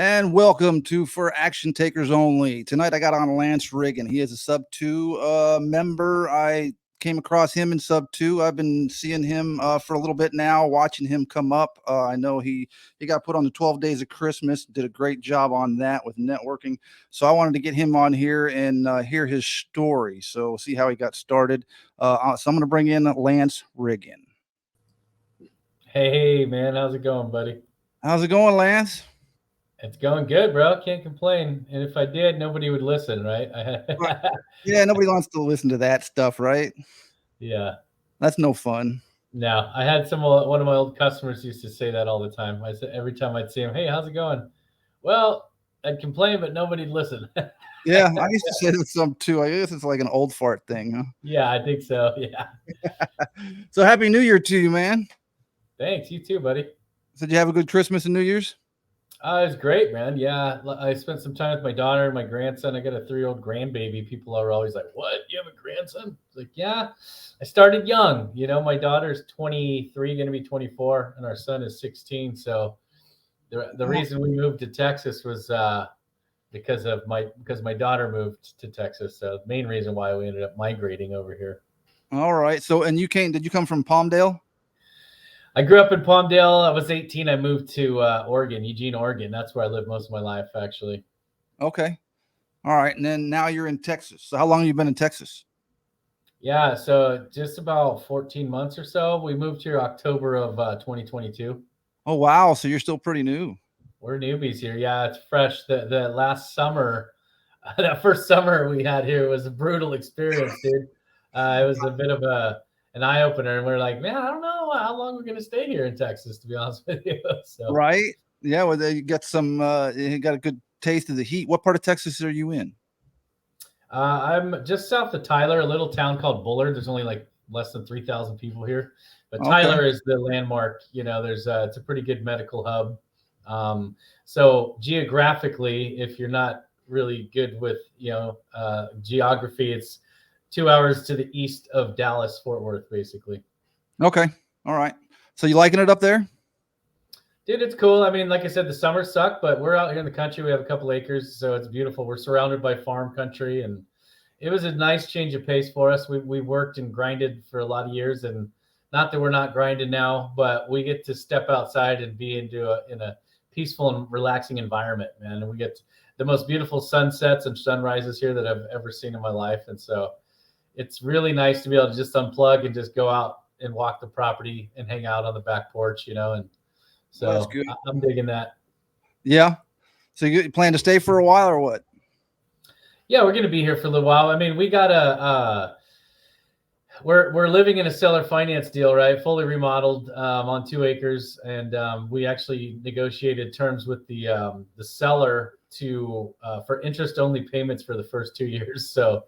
And welcome to For Action Takers Only. Tonight I got on Lance Riggen. He is a SubTo member. I came across him in SubTo. I've been seeing him for a little bit now, watching him come up. I know he got put on the 12 Days of Christmas, did a great job on that with networking. So I wanted to get him on here and hear his story. So see how he got started. So I'm going to bring in Lance Riggen. Hey, man, how's it going, buddy? How's it going, Lance? It's going good, bro. Can't complain. And if I did, nobody would listen, right? Yeah, nobody wants to listen to that stuff, right? Yeah. That's no fun. No, I had one of my old customers used to say that all the time. I said every time I'd see him, "Hey, how's it going?" Well, I'd complain, but nobody'd listen. Yeah, I used to say that some too. I guess it's like an old fart thing, huh? Yeah, I think so. Yeah. So happy New Year to you, man. Thanks. You too, buddy. So did you have a good Christmas and New Year's? It was great, man. Yeah, I spent some time with my daughter and my grandson. I got a 3-year-old grandbaby. People are always like, "What? You have a grandson?" It's like, yeah. I started young. You know, my daughter's 23, going to be 24, and our son is 16. So the reason we moved to Texas was because my daughter moved to Texas. So the main reason why we ended up migrating over here. All right. So did you come from Palmdale? I grew up in Palmdale. I was 18. I moved to Oregon, Eugene, Oregon. That's where I lived most of my life, actually. Okay. All right. And then now you're in Texas. So how long have you been in Texas? Yeah, so just about 14 months or so. We moved here October of 2022. Oh, wow. So you're still pretty new. We're newbies here. Yeah, it's fresh. The last summer, that first summer we had here was a brutal experience, dude. It was a bit of an eye opener, and we're like, man, I don't know how long we're gonna stay here in Texas, to be honest with you. So right. Yeah. Well, you got you got a good taste of the heat. What part of Texas are you in? I'm just south of Tyler, a little town called Bullard. There's only like less than 3,000 people here, but Tyler is the landmark. You know, it's a pretty good medical hub. So geographically, if you're not really good with geography, it's 2 hours to the east of Dallas, Fort Worth, basically. Okay. All right. So you liking it up there? Dude, it's cool. I mean, like I said, the summers suck, but we're out here in the country. We have a couple acres, so it's beautiful. We're surrounded by farm country, and it was a nice change of pace for us. We worked and grinded for a lot of years, and not that we're not grinding now, but we get to step outside and be in a peaceful and relaxing environment, man. And we get the most beautiful sunsets and sunrises here that I've ever seen in my life. And so it's really nice to be able to just unplug and just go out and walk the property and hang out on the back porch, and so I'm digging that. Yeah. So you plan to stay for a while or what? Yeah, we're going to be here for a little while. I mean, we got we're living in a seller finance deal, right? Fully remodeled on 2 acres, and we actually negotiated terms with the seller for interest only payments for the first 2 years. So,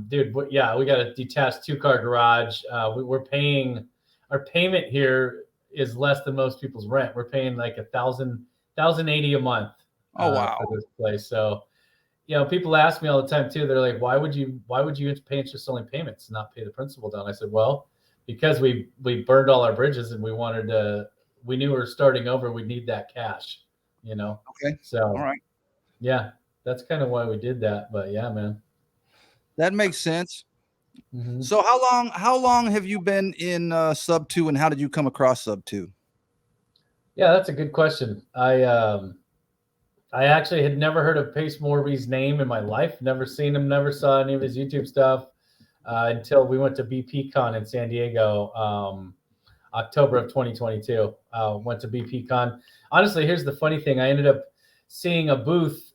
dude, yeah, we got a detached 2-car garage. We're paying, our payment here is less than most people's rent. We're paying like $1,080 a month. Oh, wow. For this place. So, people ask me all the time too. They're like, why would you pay interest only payments and not pay the principal down? I said, well, because we burned all our bridges and we knew we were starting over. We need that cash, Okay. So, all right. Yeah, that's kind of why we did that. But yeah, man. That makes sense. Mm-hmm. So how long have you been in SubTo, and how did you come across SubTo? Yeah, that's a good question. I actually had never heard of Pace Morby's name in my life. Never seen him. Never saw any of his YouTube stuff until we went to BPCon in San Diego, October of 2022. Went to BPCon. Honestly, here's the funny thing. I ended up seeing a booth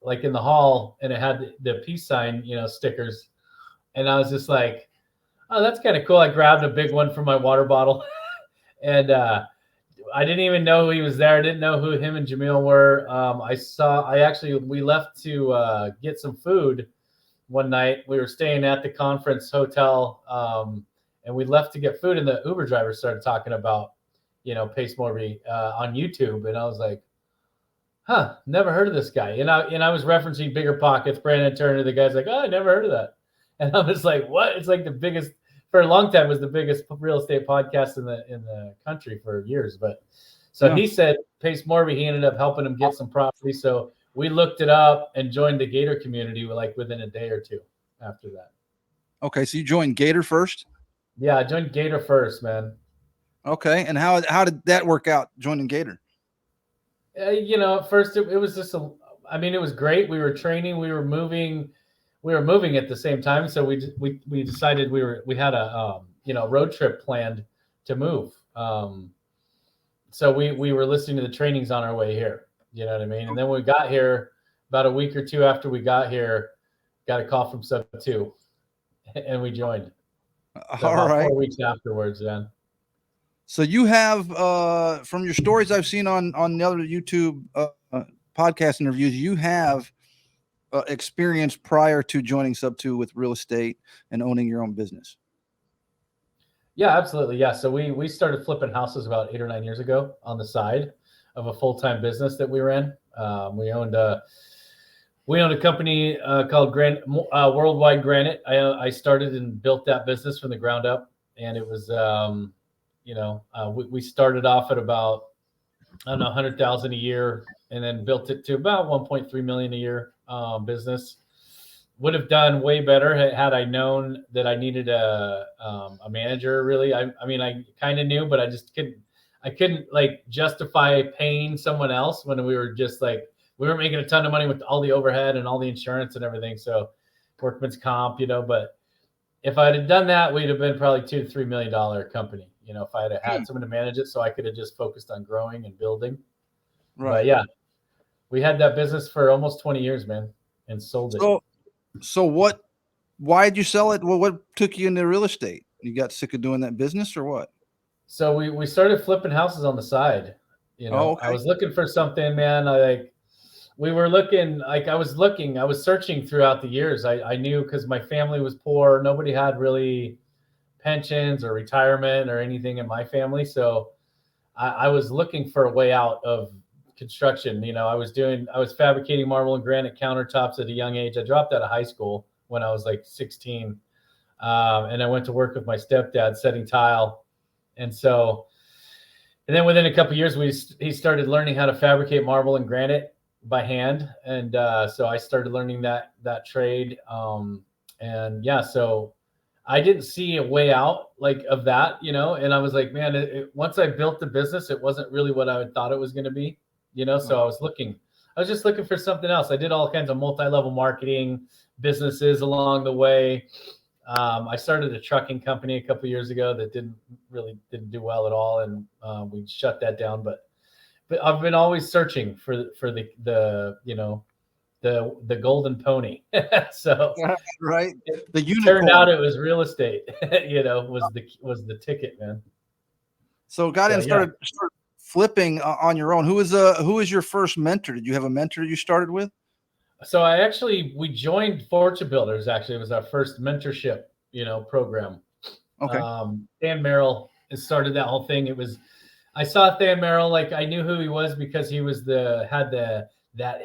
like in the hall, and it had the peace sign, stickers. And I was just like, oh, that's kind of cool. I grabbed a big one from my water bottle. And I didn't even know who he was there. I didn't know who him and Jamil were. We left to get some food one night. We were staying at the conference hotel, and we left to get food. And the Uber driver started talking about, Pace Morby on YouTube. And I was like, huh, never heard of this guy. And I was referencing Bigger Pockets, Brandon Turner. The guy's like, oh, I never heard of that. And I was like, what? It's like the biggest, for a long time, was the biggest real estate podcast in the country for years. But So he said Pace Morby, he ended up helping him get some property. So we looked it up and joined the Gator community like within a day or two after that. Okay, so you joined Gator first? Yeah, I joined Gator first, man. Okay, and how did that work out, joining Gator? At first it was just it was great. We were training, we were moving at the same time. So we decided we had a road trip planned to move. So we were listening to the trainings on our way here. You know what I mean? And then when we got here, about a week or two after we got here, got a call from SubTo, and we joined. So All right. 4 weeks afterwards, then. So you have, from your stories I've seen on the other YouTube podcast interviews, you have experience prior to joining SubTo with real estate and owning your own business. Yeah, absolutely. Yeah. So we started flipping houses about 8 or 9 years ago on the side of a full-time business that we ran. We owned a company called Worldwide Granite. I started and built that business from the ground up, and it was we started off at about 100,000 a year, and then built it to about 1.3 million a year business. Would have done way better had I known that I needed a manager. Really, I kind of knew, but I just couldn't like justify paying someone else when we were just like, we were making a ton of money with all the overhead and all the insurance and everything. So workman's comp, but if I'd have done that, we'd have been probably $2 to $3 million company. If I had someone to manage it, so I could have just focused on growing and building. Right. But yeah, we had that business for almost 20 years, man, and sold it. So why did you sell it? Well, what took you into real estate? You got sick of doing that business or what? So we started flipping houses on the side. Okay. I was looking for something, man. I was searching throughout the years. I knew, because my family was poor. Nobody had really pensions or retirement or anything in my family. So I was looking for a way out of construction. I was fabricating marble and granite countertops at a young age. I dropped out of high school when I was like 16. And I went to work with my stepdad setting tile. And then within a couple of years, he started learning how to fabricate marble and granite by hand. And so I started learning that trade. So I didn't see a way out of that, and I was like, man, once I built the business, it wasn't really what I thought it was going to be, so I was just looking for something else. I did all kinds of multi-level marketing businesses along the way. I started a trucking company a couple of years ago that didn't do well at all. And we shut that down, but I've been always searching for the golden pony. So right. The unicorn. Turned out it was real estate, was the ticket, man. So got in, started flipping on your own. Who was your first mentor? Did you have a mentor you started with? So we joined Fortune Builders. Actually, it was our first mentorship, program. Okay. Dan Merrill started that whole thing. I saw Dan Merrill, I knew who he was because he was that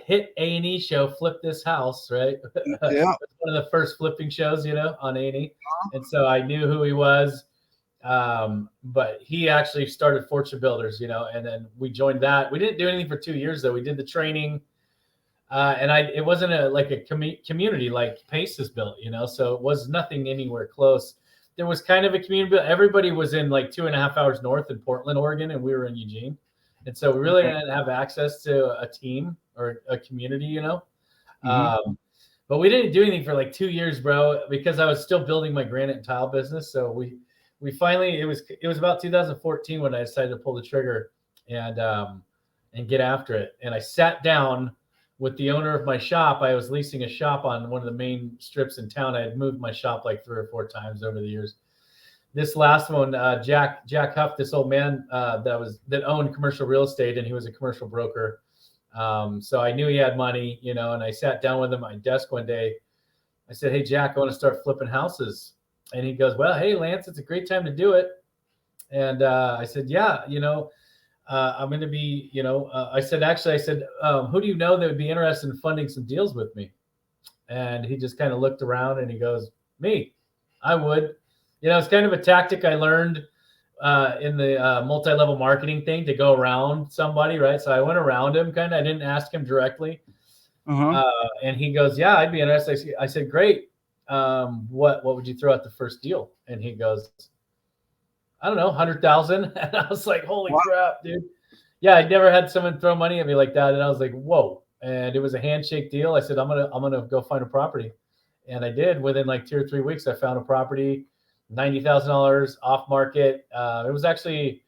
hit A&E show, Flip This House, right? Yeah. One of the first flipping shows, on A&E. And so I knew who he was. But he actually started Fortune Builders, and then we joined that. We didn't do anything for 2 years, though. We did the training. It wasn't a community like Pace is built, so it was nothing anywhere close. There was kind of a community, but everybody was in 2.5 hours north in Portland, Oregon, and we were in Eugene. And so we really didn't have access to a team or a community, Mm-hmm. But we didn't do anything for 2 years, bro, because I was still building my granite and tile business. So we finally, it was about 2014 when I decided to pull the trigger and get after it. And I sat down with the owner of my shop. I was leasing a shop on one of the main strips in town. I had moved my shop 3 or 4 times over the years. This last one, Jack Huff, this old man that owned commercial real estate, and he was a commercial broker. So I knew he had money, and I sat down with him at my desk one day. I said, "Hey, Jack, I want to start flipping houses." And he goes, "Well, hey, Lance, it's a great time to do it." And I said, "Yeah, I'm going to be, I said, who do you know that would be interested in funding some deals with me?" And he just kind of looked around and he goes, "Me, I would." It's kind of a tactic I learned in the multi-level marketing thing to go around somebody, right? So I went around him kind of. I didn't ask him directly. And he goes, yeah, I'd be interested. I said, great. What would you throw at the first deal? And he goes, I don't know, 100,000. And I was like, holy crap, dude. Yeah, I'd never had someone throw money at me like that. And I was like, whoa. And it was a handshake deal. I said, I'm gonna go find a property. And I did. Within like 2 or 3 weeks, I found a property, $90,000 off market. It was actually,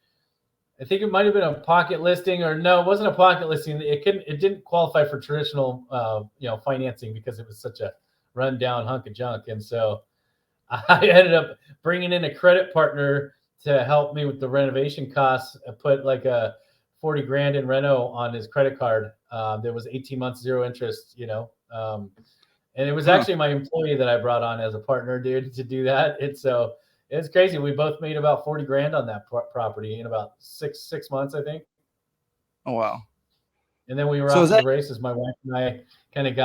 I think it might have been a pocket listing, or no, it wasn't a pocket listing. It didn't qualify for traditional financing because it was such a rundown hunk of junk. And so I ended up bringing in a credit partner to help me with the renovation costs. I put like a 40 grand in reno on his credit card. There was 18 months, 0 interest, and it was actually my employee that I brought on as a partner, dude, to do that. And so it's crazy. We both made about 40 grand on that property in about six months, I think. Oh, wow. And then we were off to the races. My wife and I kind of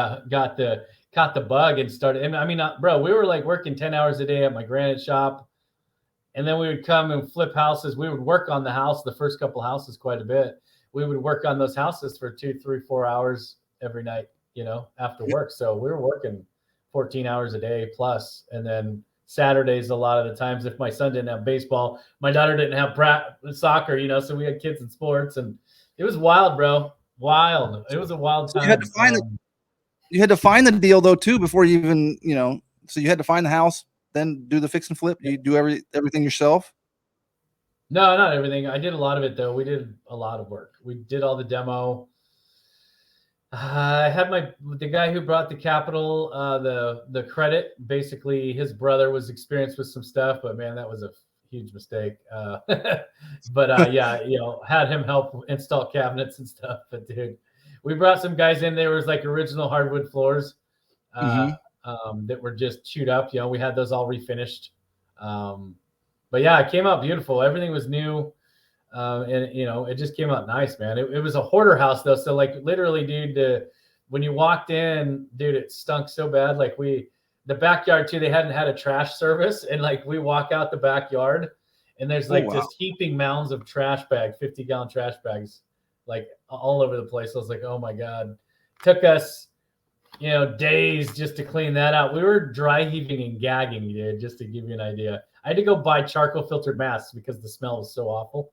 caught the bug and started. And I mean, bro, we were like working 10 hours a day at my granite shop. And then we would come and flip houses. We would work on the house, the first couple houses quite a bit. We would work on those houses for 2, 3, 4 hours every night, after work. So we were working 14 hours a day plus. And then Saturdays, a lot of the times, if my son didn't have baseball, my daughter didn't have soccer, so we had kids in sports. And it was wild, bro. Wild. It was a wild time. You had to find the deal though too before you even, so you had to find the house, then do the fix and flip. You do everything yourself? No, not everything. I did a lot of it though. We did a lot of work. We did all the demo. I had the guy who brought the capital, the credit. Basically, his brother was experienced with some stuff, but man, that was a huge mistake. But yeah, had him help install cabinets and stuff. But dude, we brought some guys in. There was like original hardwood floors that were just chewed up. We had those all refinished. But yeah, it came out beautiful. Everything was new. And it just came out nice, man. It was a hoarder house though. So like literally, dude, when you walked in, dude, it stunk so bad. Like the backyard too, they hadn't had a trash service. And like we walk out the backyard and there's like just heaping mounds of trash bags, 50-gallon trash bags, like all over the place. I was like, oh my God. Took us, days just to clean that out. We were dry heaving and gagging, dude, just to give you an idea. I had to go buy charcoal filtered masks because the smell was so awful.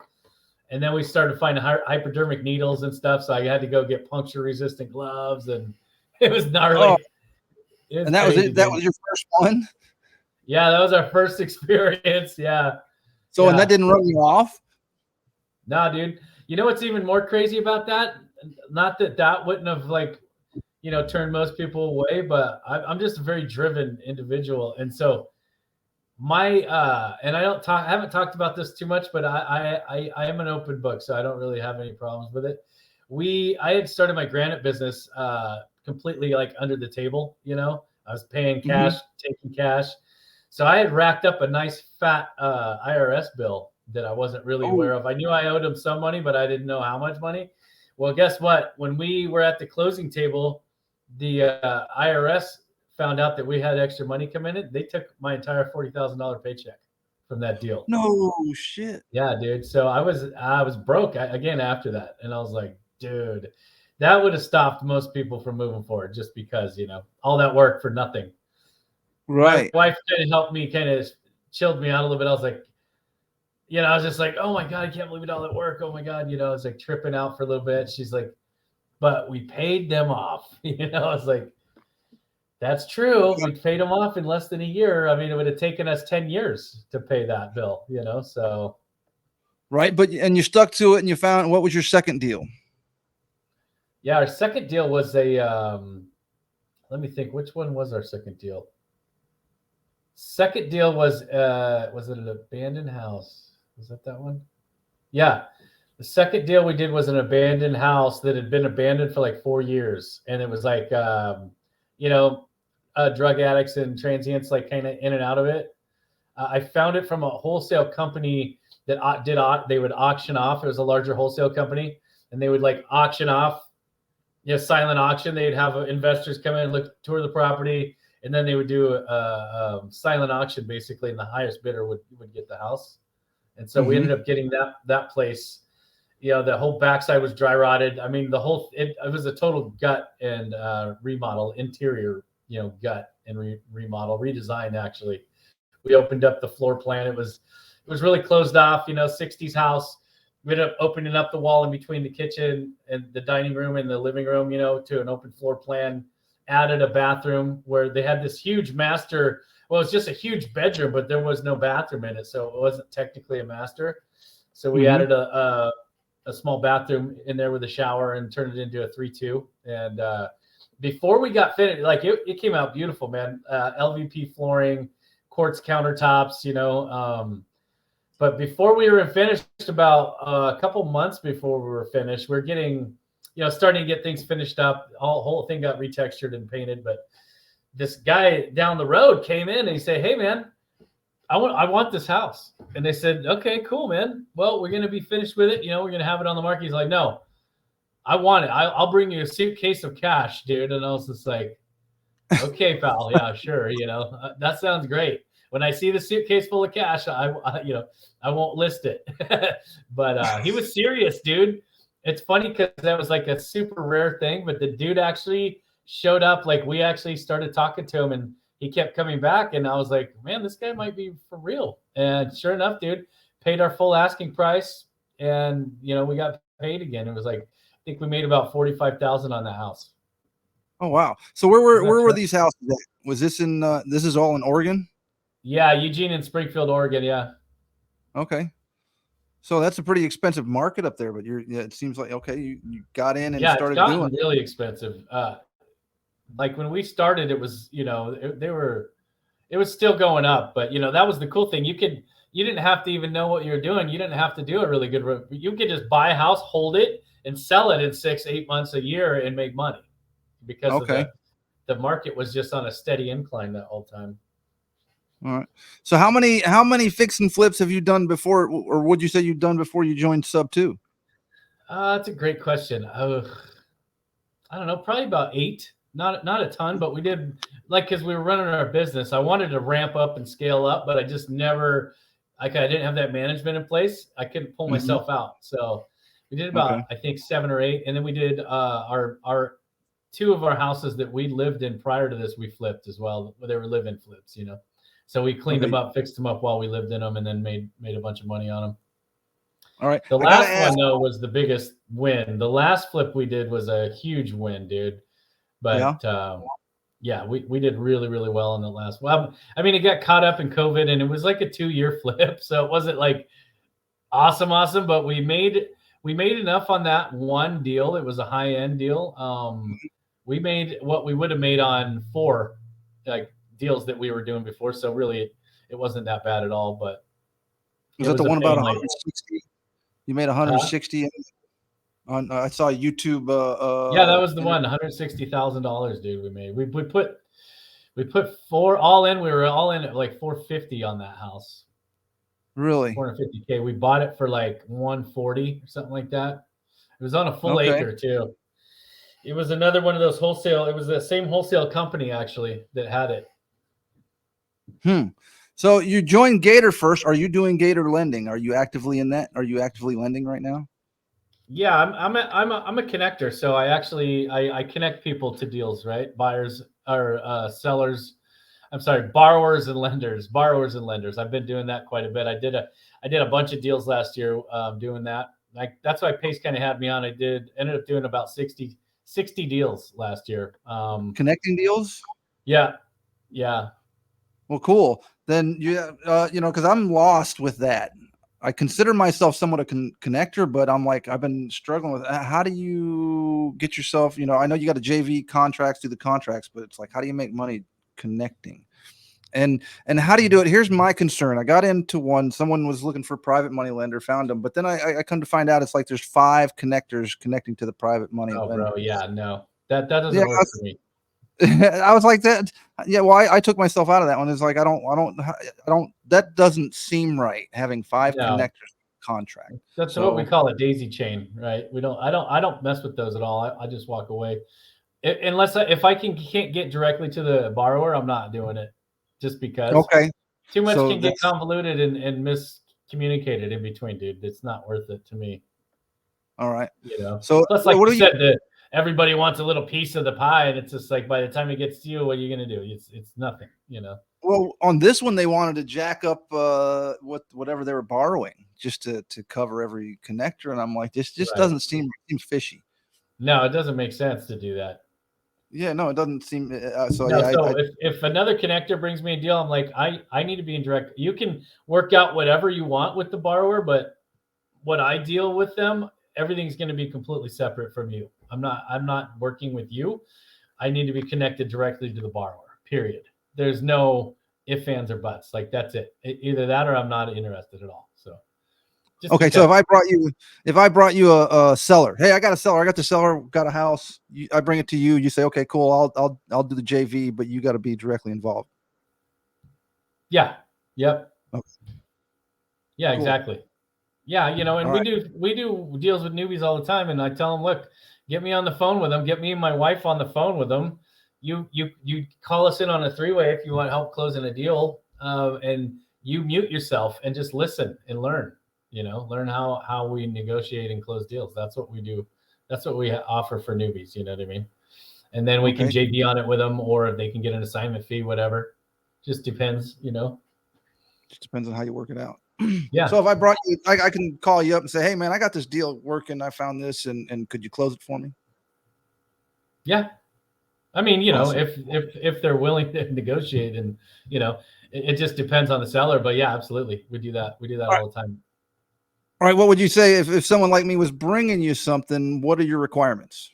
And then we started finding hypodermic needles and stuff. So I had to go get puncture resistant gloves, and it was gnarly. And that was it. That was your first one? Yeah, that was our first experience. Yeah. So, and that didn't run you off? Nah, dude. You know what's even more crazy about that? Not that wouldn't have turned most people away, but I'm just a very driven individual. And so and I haven't talked about this too much, but I am an open book, so I don't really have any problems with it. I had started my granite business completely like under the table. I was paying cash, taking cash. So I had racked up a nice fat IRS bill that I wasn't really aware of. I knew I owed them some money, but I didn't know how much money. Well, guess what? When we were at the closing table, the IRS found out that we had extra money come in. They took my entire $40,000 paycheck from that deal. No shit. Yeah, dude. So I was broke again after that. And I was like, dude, that would have stopped most people from moving forward just because, all that work for nothing. Right. My wife kind of helped me, kind of chilled me out a little bit. I was like, I was just like, oh my God, I can't believe it, all that work. Oh my God. I was like tripping out for a little bit. She's like, but we paid them off. I was like, that's true. We paid them off in less than a year. I mean, it would have taken us 10 years to pay that bill, so. Right. And you stuck to it and you found, what was your second deal? Yeah. Our second deal was let me think, which one was our second deal? Second deal was it an abandoned house? Was that one? Yeah. The second deal we did was an abandoned house that had been abandoned for like 4 years. And it was like, drug addicts and transients, like kind of in and out of it. I found it from a wholesale company that they would auction off. It was a larger wholesale company, and they would like auction off, silent auction. They'd have investors come in, tour the property, and then they would do a silent auction basically, and the highest bidder would get the house. And so we ended up getting that place. You know, the whole backside was dry rotted. I mean, it was a total gut and remodel, interior, you know, gut and remodel, redesign. Actually, we opened up the floor plan. It was really closed off, you know, 60s house. We ended up opening up the wall in between the kitchen and the dining room and the living room, you know, to an open floor plan. Added a bathroom where they had this huge master. Well, it's just a huge bedroom, but there was no bathroom in it, so it wasn't technically a master. So we added a small bathroom in there with a shower and turned it into a 3-2. And before we got finished, like it came out beautiful, man. LVP flooring, quartz countertops, you know. But before we were finished, about a couple months before we were finished, we're getting, you know, starting to get things finished up. Whole thing got retextured and painted. But this guy down the road came in and he said, "Hey, man, I want this house." And they said, "Okay, cool, man. Well, we're going to be finished with it. You know, we're going to have it on the market." He's like, "No, I want it. I'll bring you a suitcase of cash, dude." And I was just like, "Okay, pal. Yeah, sure. You know, that sounds great. When I see the suitcase full of cash, I won't list it." But he was serious, dude. It's funny because that was like a super rare thing, but the dude actually showed up. Like we actually started talking to him and he kept coming back. And I was like, man, this guy might be for real. And sure enough, dude, paid our full asking price. And, you know, we got paid again. It was like, I think we made about 45,000 on that house. Oh, wow. So where were these houses at? Was this in, this is all in Oregon? Yeah. Eugene and Springfield, Oregon. Yeah. Okay. So that's a pretty expensive market up there, but it seems like, okay, you got in and started doing it. Really expensive. Like when we started, it was, you know, it was still going up, but you know, that was the cool thing. You didn't have to even know what you're doing. You didn't have to do a really good, you could just buy a house, hold it and sell it in 6-8 months, a year and make money because of the market was just on a steady incline that whole time. All right. So how many fix and flips have you done before, or would you say you've done before you joined SubTo? That's a great question. I don't know, probably about 8. Not a ton, but we did, like, because we were running our business. I wanted to ramp up and scale up, but I just never, like, I didn't have that management in place. I couldn't pull myself out. So we did about, I think 7 or 8. And then we did our 2 of our houses that we lived in prior to this, we flipped as well. They were live-in flips, you know. So we cleaned them up, fixed them up while we lived in them, and then made a bunch of money on them. All right. The last one, though, was the biggest win. The last flip we did was a huge win, dude. But yeah, we did really, really well on the last one. I mean, it got caught up in COVID and it was like a 2-year flip. So it wasn't like awesome, but we made enough on that one deal. It was a high-end deal. We made what we would have made on 4 like deals that we were doing before. So really it wasn't that bad at all. But was that the one about 160? You made 160 on I saw YouTube. Yeah, that was the one. $160,000, dude. We made. We put 4 all in. We were all in at like 450 on that house. Really? 450K. We bought it for like 140 or something like that. It was on a full acre too. It was another one of those wholesale. It was the same wholesale company actually that had it. So you joined Gator first. Are you doing Gator lending? Are you actively in that? Are you actively lending right now? Yeah, I'm a connector. So I actually I connect people to deals, right? Buyers or sellers. I'm sorry, borrowers and lenders. I've been doing that quite a bit. I did a bunch of deals last year doing that. Like that's why Pace kind of had me on. I ended up doing about 60 deals last year. Connecting deals? Yeah. Well, cool. Then you know, because I'm lost with that. I consider myself somewhat a connector, but I'm like, I've been struggling with how do you get yourself, you know, I know you got a JV contracts, do the contracts, but it's like, how do you make money connecting? And how do you do it? Here's my concern. I got into one, someone was looking for a private money lender, found them, but then I come to find out it's like there's 5 connectors connecting to the private money lender. Bro, yeah, no, that doesn't work for me. I was like that. Yeah. Well, I took myself out of that one. It's like, I don't, that doesn't seem right. Having 5 connectors contract. That's what we call a daisy chain, right? I don't mess with those at all. I just walk away. If I can't get directly to the borrower, I'm not doing it just because too much can get convoluted and communicate it in between, dude. It's not worth it to me. All right. You know. So plus, like what you are said, that everybody wants a little piece of the pie, and it's just like by the time it gets to you, what are you gonna do? It's nothing. You know. Well, on this one, they wanted to jack up whatever they were borrowing just to cover every connector, and I'm like, this just doesn't seem fishy. No, it doesn't make sense to do that. Yeah, no, it doesn't seem. So no, yeah, so if another connector brings me a deal, I'm like, I need to be in direct. You can work out whatever you want with the borrower, but what I deal with them, everything's going to be completely separate from you. I'm not working with you. I need to be connected directly to the borrower. Period. There's no ifs, ands, or buts. Like that's it. Either that or I'm not interested at all. So. Okay, so if I brought you a seller, hey, I got a seller, I got the seller, got a house, I bring it to you, you say, okay, cool, I'll do the JV, but you got to be directly involved. Yeah. Yep. Okay. Yeah, cool. Exactly. Yeah, you know, and we do deals with newbies all the time, and I tell them, look, get me on the phone with them, get me and my wife on the phone with them. You call us in on a three-way if you want help closing a deal, and you mute yourself and just listen and learn. You know, learn how we negotiate and close deals. That's what we do. That's what we offer for newbies. You know what I mean? And then we can JV on it with them, or they can get an assignment fee, whatever. Just depends, you know. Just depends on how you work it out. Yeah. So if I brought you, I can call you up and say, hey man, I got this deal working. I found this, and could you close it for me? Yeah. I mean, you know, if they're willing to negotiate, and you know, it just depends on the seller. But yeah, absolutely, we do that. We do that all the time. All right. What would you say if someone like me was bringing you something? What are your requirements?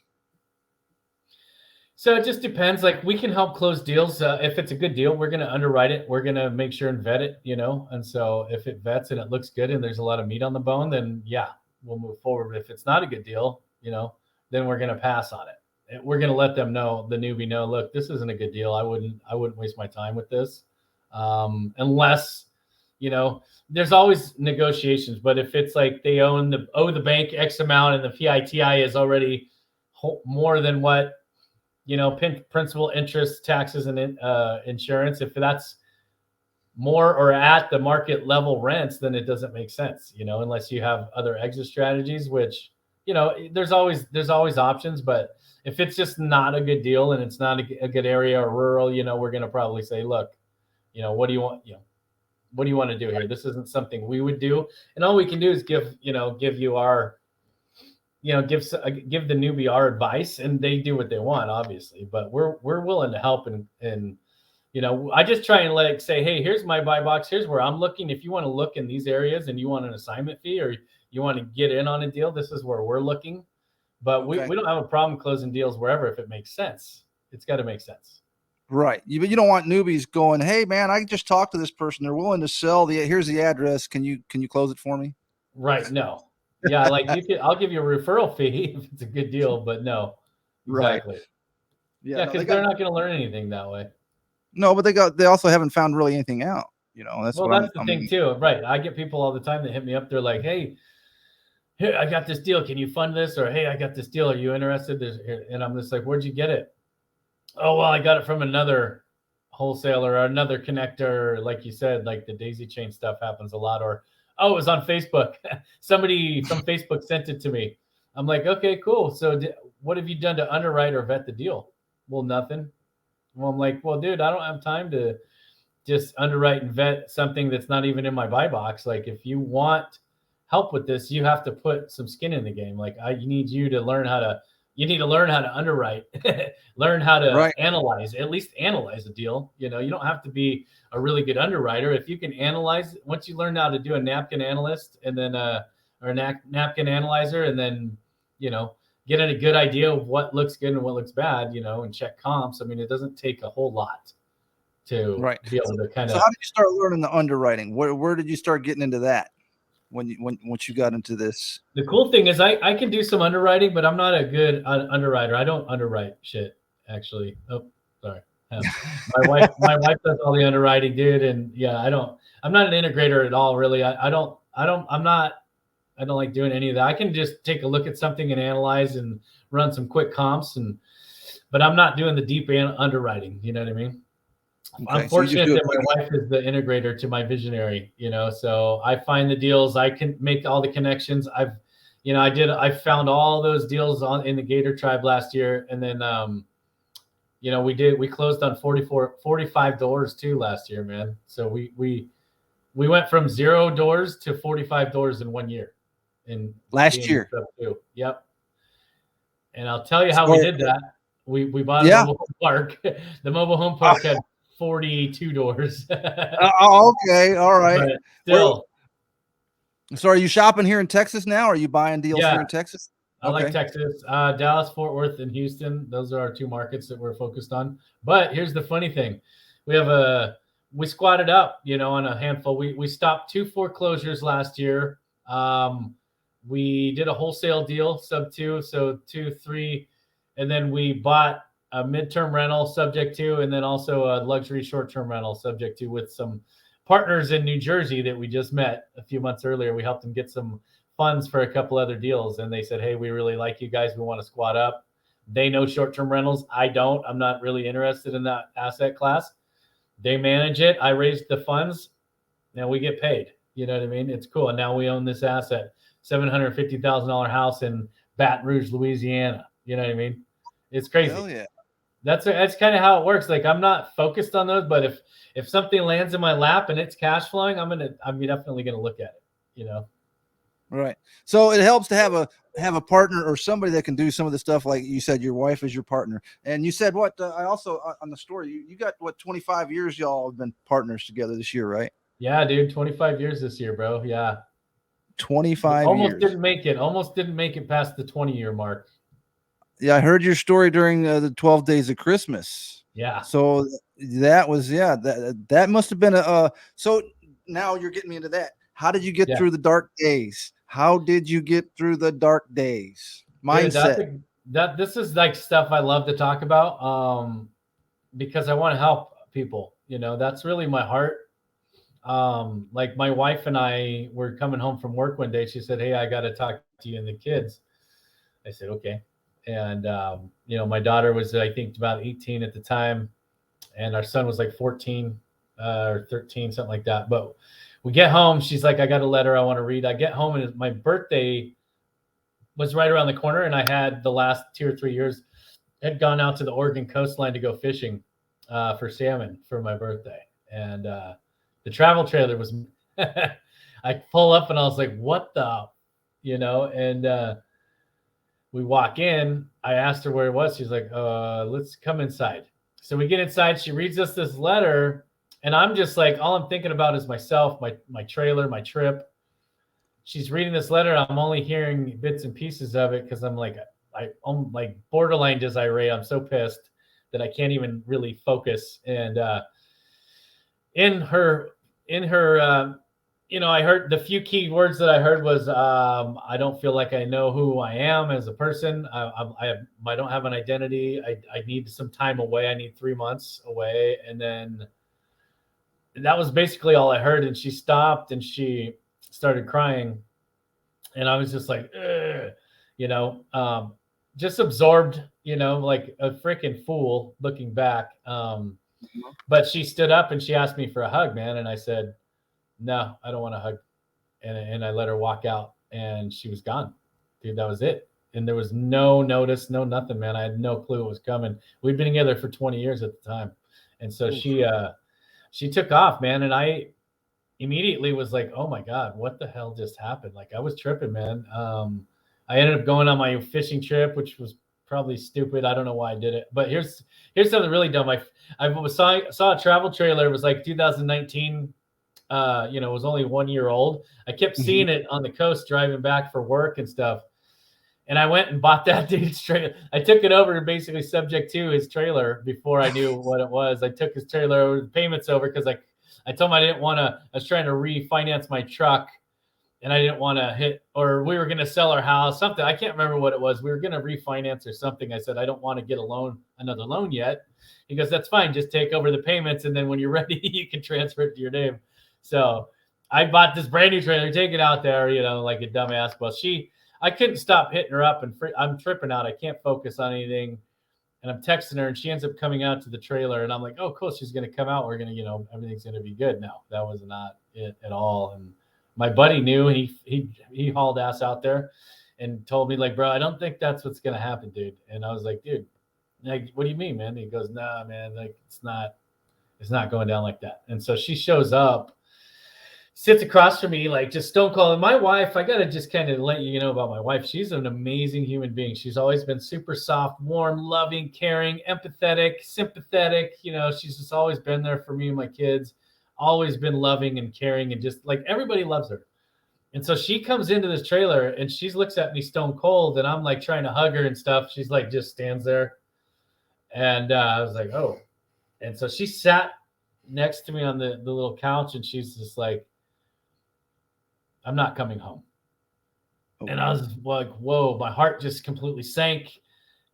So it just depends. Like we can help close deals. If it's a good deal, we're going to underwrite it. We're going to make sure and vet it, you know. And so if it vets and it looks good and there's a lot of meat on the bone, then yeah, we'll move forward. If it's not a good deal, you know, then we're going to pass on it. We're going to let them know, the newbie know, look, this isn't a good deal. I wouldn't waste my time with this, unless, you know, there's always negotiations. But if it's like they owe the bank X amount and the PITI is already more than what, you know, principal, interest, taxes, and insurance, if that's more or at the market level rents, then it doesn't make sense, you know, unless you have other exit strategies, which, you know, there's always options. But if it's just not a good deal and it's not a good area or rural, you know, we're going to probably say, look, you know, what do you want? You know, what do you want to do here? This isn't something we would do. And all we can do is give you our, you know, give the newbie our advice, and they do what they want, obviously. But we're willing to help, and you know, I just try and say, hey, here's my buy box. Here's where I'm looking. If you want to look in these areas and you want an assignment fee or you want to get in on a deal, this is where we're looking. But we don't have a problem closing deals wherever if it makes sense. It's got to make sense. Right. You don't want newbies going, hey man, I just talked to this person. They're willing to sell. Here's the address. Can you close it for me? Right. No. Yeah. Like I'll give you a referral fee if it's a good deal, but no. Exactly. Right. Yeah. Because they're not going to learn anything that way. No, but they also haven't found really anything out. You know, that's the thing too. Right. I get people all the time that hit me up. They're like, hey, here, I got this deal. Can you fund this? Or, hey, I got this deal. Are you interested? And I'm just like, where'd you get it? Oh, well, I got it from another wholesaler or another connector. Like you said, like the daisy chain stuff happens a lot. Or, oh, it was on Facebook. Somebody from Facebook sent it to me. I'm like, okay, cool. So what have you done to underwrite or vet the deal? Well, nothing. Well, I'm like, well, dude, I don't have time to just underwrite and vet something that's not even in my buy box. Like, if you want help with this, you have to put some skin in the game. Like, you need to learn how to underwrite, learn how to analyze, at least analyze a deal. You know, you don't have to be a really good underwriter. If you can analyze, once you learn how to do a napkin analyst and then, or a napkin analyzer, and then, you know, get a good idea of what looks good and what looks bad, you know, and check comps. I mean, it doesn't take a whole lot to be able to kind of. So how did you start learning the underwriting? Where did you start getting into that once you got into this? The cool thing is I can do some underwriting, but I'm not a good underwriter. I don't underwrite shit, actually. Oh, sorry. My wife does all the underwriting, dude. And yeah, I'm not an integrator at all, really. I don't like doing any of that. I can just take a look at something and analyze and run some quick comps, but I'm not doing the deep underwriting. You know what I mean? I'm Okay, so you just fortunate do it that my quick. wife is the integrator to my visionary, so I find the deals, I can make all the connections. I found all those deals in the Gator tribe last year. And then, we closed on 45 doors too last year, man. So we went from 0 doors to 45 doors in 1 year in Last being year. sub two. Yep. And I'll tell you how we So did that. We bought a yeah. mobile home park. The mobile home park had 42 doors. Okay, all right. But Where? still, So are you shopping here in Texas now? Or are you buying deals here yeah, in Texas? I like Okay. Texas, Dallas, Fort Worth, and Houston. Those are our 2 markets that we're focused on. But here's the funny thing: we squatted up, on a handful. We stopped 2 foreclosures last year. We did a wholesale deal, sub 2, so 2, 3, and then we bought a midterm rental, subject to, and then also a luxury short-term rental, subject to, with some partners in New Jersey that we just met a few months earlier. We helped them get some funds for a couple other deals, and they said, hey, we really like you guys, we want to squat up. They know short-term rentals, I don't. I'm not really interested in that asset class. They manage it, I raised the funds, now we get paid. You know what I mean? It's cool. And now we own this asset, $750,000 house in Baton Rouge, Louisiana. You know what I mean? It's Hell crazy. yeah. That's kind of how it works. Like, I'm not focused on those, but if something lands in my lap and it's cash flowing, I'm definitely gonna look at it. Right. So it helps to have a partner or somebody that can do some of the stuff. Like you said, your wife is your partner, and you said what? I also on the story you got what 25 years y'all have been partners together this year, right? Yeah, dude, 25 years this year, bro. Yeah. 25 Almost years. didn't make it. Almost didn't make it past the 20-year mark. Yeah, I heard your story during the 12 days of Christmas. Yeah. So that was that must have been so now you're getting me into that. How did you get Yeah. through the dark days? How did you get through the dark days? Dude, Mindset. this is like stuff I love to talk about, because I want to help people. That's really my heart. Like, my wife and I were coming home from work one day. She said, hey, I got to talk to you and the kids. I said, okay. And, my daughter was, I think, about 18 at the time, and our son was like 14 or 13, something like that. But we get home. She's like, I got a letter I want to read. I get home, and my birthday was right around the corner, and I had the last 2 or 3 years had gone out to the Oregon coastline to go fishing for salmon for my birthday. And the travel trailer was, I pull up and I was like, what the, and we walk in. I asked her where it was. She's like, let's come inside. So we get inside. She reads us this letter, and I'm just like, all I'm thinking about is myself, my trailer, my trip. She's reading this letter. I'm only hearing bits and pieces of it because I'm like borderline just irate. I'm so pissed that I can't even really focus. And in her, I heard the few key words that I heard was, I don't feel like I know who I am as a person. I don't have an identity. I need some time away. I need 3 months away. And then that was basically all I heard. And she stopped and she started crying. And I was just like, just absorbed, like a freaking fool looking back. But she stood up and she asked me for a hug, man. And I said, no, I don't want a hug. And I let her walk out, and she was gone. Dude, that was it. And there was no notice, no nothing, man. I had no clue it was coming. We'd been together for 20 years at the time. And so she took off, man. And I immediately was like, oh my God, what the hell just happened? Like, I was tripping, man. I ended up going on my fishing trip, which was probably stupid. I don't know why I did it. But here's something really dumb. I saw a travel trailer. It was like 2019. It was only 1 year old. I kept seeing it on the coast driving back for work and stuff. And I went and bought that dude's trailer. I took it over basically subject to his trailer before I knew what it was. I took his trailer over, the payments over, because I told him I didn't want to, I was trying to refinance my truck, and I didn't want to or we were going to sell our house, something. I can't remember what it was. We were going to refinance or something. I said, I don't want to get another loan yet. He goes, that's fine. Just take over the payments. And then when you're ready, you can transfer it to your name. So I bought this brand new trailer, take it out there, like a dumbass. Well, I couldn't stop hitting her up, and I'm tripping out. I can't focus on anything. and I'm texting her, and she ends up coming out to the trailer, and I'm like, oh, cool, she's going to come out. We're going to, everything's going to be good. No, that was not it at all. And my buddy knew, and he hauled ass out there and told me, like, bro, I don't think that's what's going to happen, dude. And I was like, dude, like, what do you mean, man? And he goes, nah, man, like, it's not going down like that. And so she shows up, sits across from me, like, just stone cold. And my wife, I got to just kind of let you know about my wife. She's an amazing human being. She's always been super soft, warm, loving, caring, empathetic, sympathetic. She's just always been there for me and my kids, always been loving and caring, and just like everybody loves her. And so she comes into this trailer and she looks at me stone cold, and I'm like trying to hug her and stuff. She's like, just stands there. And I was like, oh. And so she sat next to me on the little couch, and she's just like, I'm not coming home. Oh. And I was like, whoa, my heart just completely sank.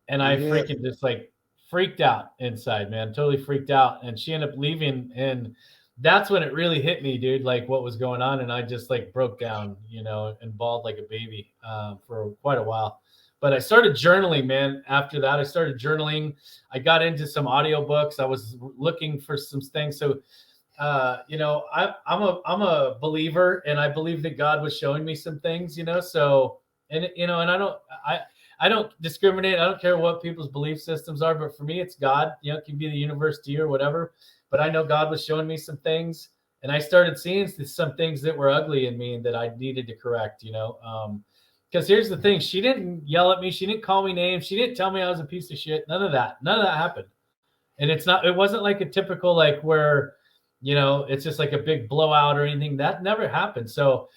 And I freaking just like freaked out inside, man, totally freaked out. And she ended up leaving. And that's when it really hit me, dude, like what was going on. And I just like broke down, and bawled like a baby for quite a while. But I started journaling, man. After that, I started journaling. I got into some audiobooks. I was looking for some things. So I'm a believer, and I believe that God was showing me some things, so, and I don't discriminate. I don't care what people's belief systems are, but for me, it's God. It can be the universe to you or whatever, but I know God was showing me some things, and I started seeing some things that were ugly in me and that I needed to correct, because here's the thing. She didn't yell at me. She didn't call me names. She didn't tell me I was a piece of shit. None of that happened. And it wasn't like a typical, like where, it's just like a big blowout or anything. That never happened. So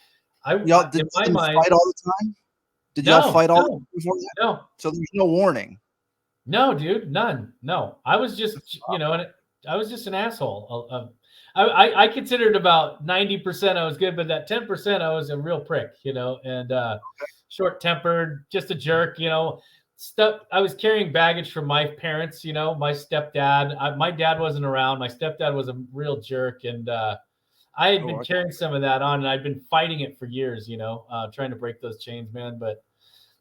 y'all did fight all the time? Did y'all fight all the time before that? No. So there's no warning. No, dude, none. No, I was just, I was just an asshole. I considered about 90% I was good, but that 10% I was a real prick, and short-tempered, just a jerk, stuff. I was carrying baggage from my parents, my stepdad. My dad wasn't around. My stepdad was a real jerk, and I had been carrying some of that on, and I'd been fighting it for years, trying to break those chains, man. But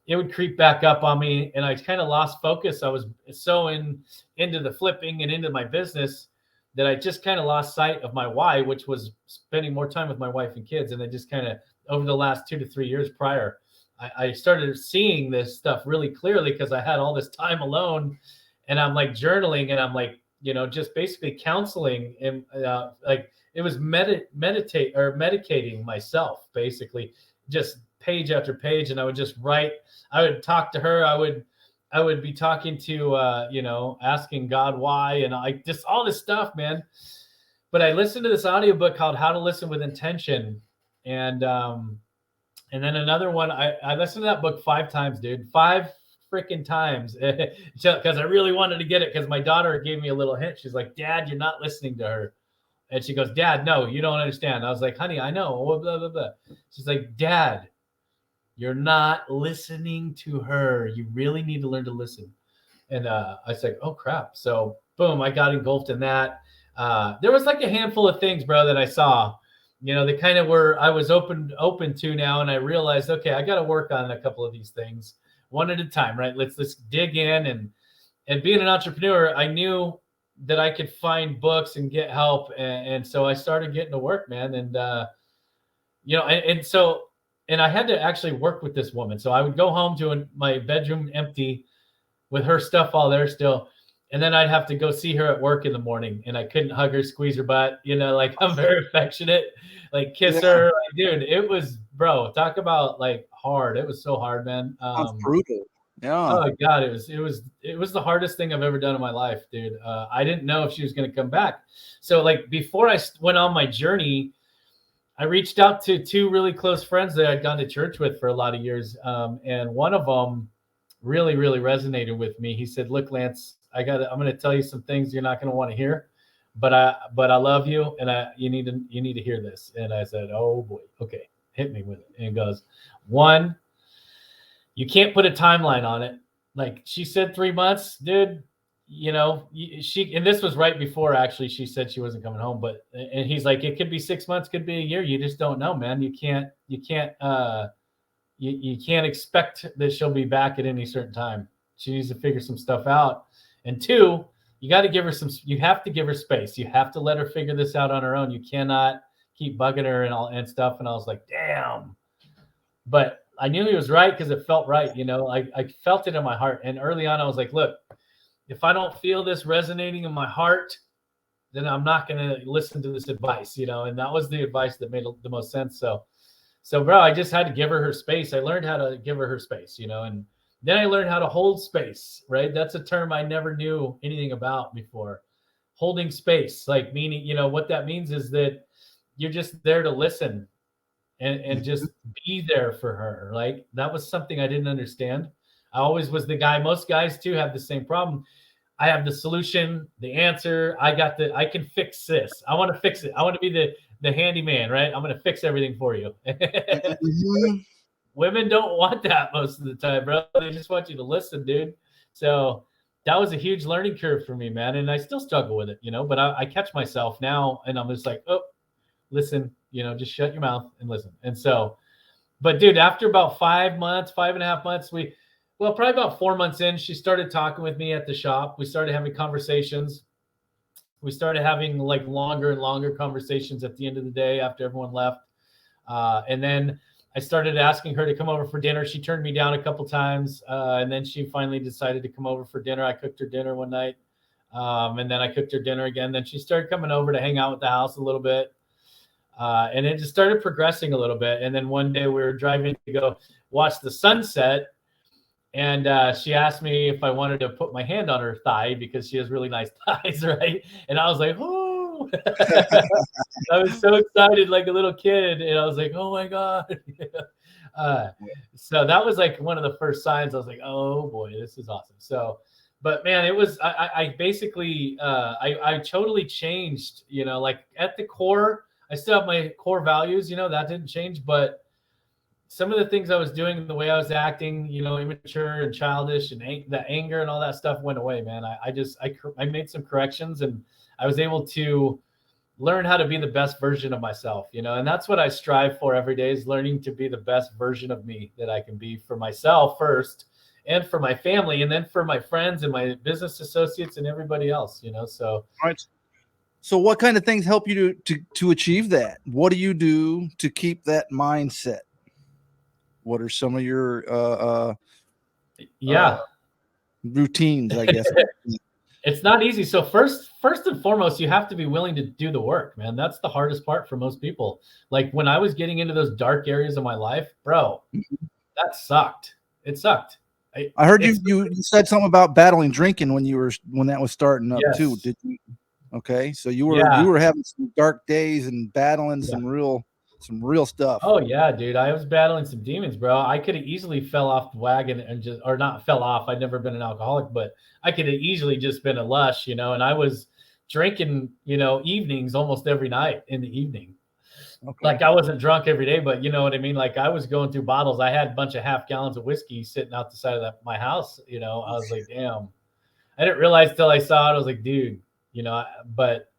it would creep back up on me, and I kind of lost focus. I was so into the flipping and into my business that I just kind of lost sight of my why, which was spending more time with my wife and kids. And I just kind of, over the last 2 to 3 years prior, I started seeing this stuff really clearly because I had all this time alone, and I'm like journaling, and I'm like, just basically counseling, and like it was medicating myself, basically, just page after page. And I would just write. I would talk to her. I would be talking to, asking God why, and I just all this stuff, man. But I listened to this audiobook called How to Listen with Intention, and then another one, I listened to that book 5 times, dude. 5 freaking times, because I really wanted to get it, because my daughter gave me a little hint. She's like, Dad, you're not listening to her. And she goes, Dad, no, you don't understand. I was like, honey, I know. Blah, blah, blah. She's like, Dad, you're not listening to her. You really need to learn to listen. And I was like, oh, crap. So, boom, I got engulfed in that. There was like a handful of things, bro, that I saw. They kind of were, I was open to now, and I realized, okay, I got to work on a couple of these things one at a time, right? Let's dig in, and being an entrepreneur, I knew that I could find books and get help, and so I started getting to work, man, and and I had to actually work with this woman. So I would go home to my bedroom empty, with her stuff all there still. And then I'd have to go see her at work in the morning, and I couldn't hug her, squeeze her butt, like I'm very affectionate, like kiss her. Like, dude, it was, bro, talk about like hard. It was so hard, man. Brutal. Yeah. Oh God, it was the hardest thing I've ever done in my life, dude. I didn't know if she was going to come back. So like before I went on my journey, I reached out to 2 really close friends that I'd gone to church with for a lot of years. And one of them really, really resonated with me. He said, look, Lance, I'm going to tell you some things you're not going to want to hear, but I love you, and you need to hear this. And I said, oh boy, okay, hit me with it. And he goes, 1, you can't put a timeline on it. Like she said 3 months, dude, and this was right before actually she said she wasn't coming home, and he's like, it could be 6 months, could be a year. You just don't know, man. You can't expect that she'll be back at any certain time. She needs to figure some stuff out. And two, you got to give her you have to give her space. You have to let her figure this out on her own. You cannot keep bugging her and stuff. And I was like, damn. But I knew he was right because it felt right. I felt it in my heart. And early on, I was like, look, if I don't feel this resonating in my heart, then I'm not going to listen to this advice, and that was the advice that made the most sense. So bro, I just had to give her space. I learned how to give her space, and then I learned how to hold space, right? That's a term I never knew anything about before. Holding space, like meaning, what that means is that you're just there to listen and just be there for her. Like that was something I didn't understand. I always was the guy. Most guys too have the same problem. I have the solution, the answer. I can fix this. I want to fix it. I want to be the handyman, right? I'm going to fix everything for you. Mm-hmm. Women don't want that most of the time, bro. They just want you to listen, dude. So that was a huge learning curve for me, man. And I still struggle with it, but I catch myself now and I'm just like, oh, listen, just shut your mouth and listen. And so, but dude, after about 5 months, 5.5 months, probably about 4 months in, she started talking with me at the shop. We started having conversations. We started having like longer and longer conversations at the end of the day after everyone left. And then I started asking her to come over for dinner. She turned me down a couple times. And then she finally decided to come over for dinner. I cooked her dinner one night. And then I cooked her dinner again. Then she started coming over to hang out with the house a little bit. And it just started progressing a little bit. And then one day we were driving to go watch the sunset. And she asked me if I wanted to put my hand on her thigh because she has really nice thighs, right? And I was like, oh, I was so excited like a little kid. And I was like, oh my God. So that was like one of the first signs. I was like, oh boy, this is awesome. So, but man, it was, I basically, I totally changed, like at the core, I still have my core values, that didn't change, but some of the things I was doing, the way I was acting, immature and childish and the anger and all that stuff went away, man. I made some corrections and I was able to learn how to be the best version of myself, and that's what I strive for every day is learning to be the best version of me that I can be for myself first and for my family and then for my friends and my business associates and everybody else, so. All right. So what kind of things help you to achieve that? What do you do to keep that mindset? What are some of your routines, I guess? It's not easy. So first and foremost, you have to be willing to do the work, man. That's the hardest part for most people. Like when I was getting into those dark areas of my life, bro, that sucked. It sucked. I heard you said something about battling drinking when that was starting up too. Did you? Okay, so you were having some dark days and battling some real stuff. Oh yeah, dude. I was battling some demons, bro. I could have easily fell off the wagon and or not fell off. I'd never been an alcoholic, but I could have easily just been a lush, and I was drinking, evenings almost every night in the evening. Okay. Like I wasn't drunk every day, but you know what I mean? Like I was going through bottles. I had a bunch of half gallons of whiskey sitting out the side of my house, I was like, damn. I didn't realize till I saw it. I was like, dude, but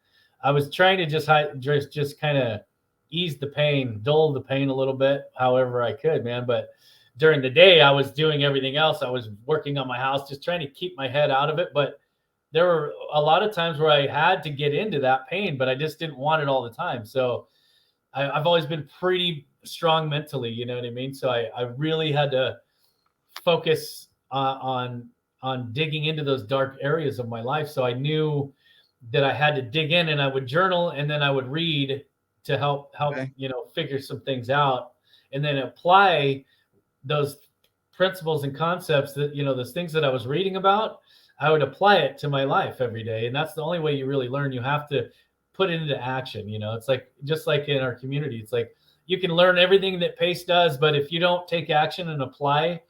I was trying to just kind of ease the pain, dull the pain a little bit, however I could, man. But during the day, I was doing everything else. I was working on my house, just trying to keep my head out of it. But there were a lot of times where I had to get into that pain, but I just didn't want it all the time. So I've always been pretty strong mentally, you know what I mean? So I really had to focus on digging into those dark areas of my life. So I knew that I had to dig in, and I would journal, and then I would read to help okay. Figure some things out, and then apply those principles and concepts that those things that I was reading about. I would apply it to my life every day, and that's the only way you really learn. You have to put it into action. It's like just like in our community, it's like you can learn everything that PACE does, but if you don't take action and apply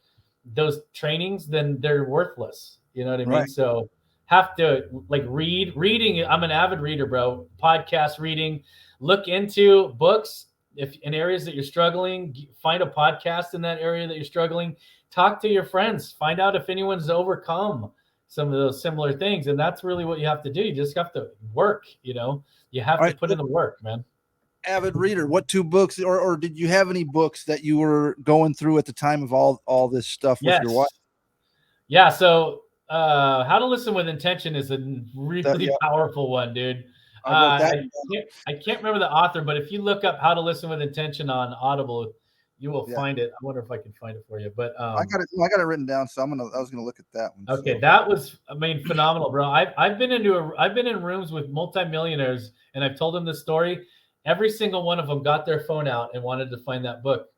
those trainings, then they're worthless. You know what I mean? Right. So have to like reading. I'm an avid reader, bro. Podcast reading. Look into books. If in areas that you're struggling, find a podcast in that area that you're struggling. Talk to your friends. Find out if anyone's overcome some of those similar things. And that's really what you have to do. You just have to work, you have to put in the work, man. Avid reader. What 2 books or did you have any books that you were going through at the time of all this stuff with your wife? Yeah. So How to Listen with Intention is a really Yeah, powerful one, dude. I wrote that. I can't remember the author, but if you look up How to Listen with Intention on Audible, you will Yeah, find it. I wonder if I can find it for you. But I got it. I got it written down, so I was gonna look at that one. okay, So that was, I mean, phenomenal, bro. I've been I've been in rooms with multimillionaires, and I've told them this story. Every single one of them got their phone out and wanted to find that book.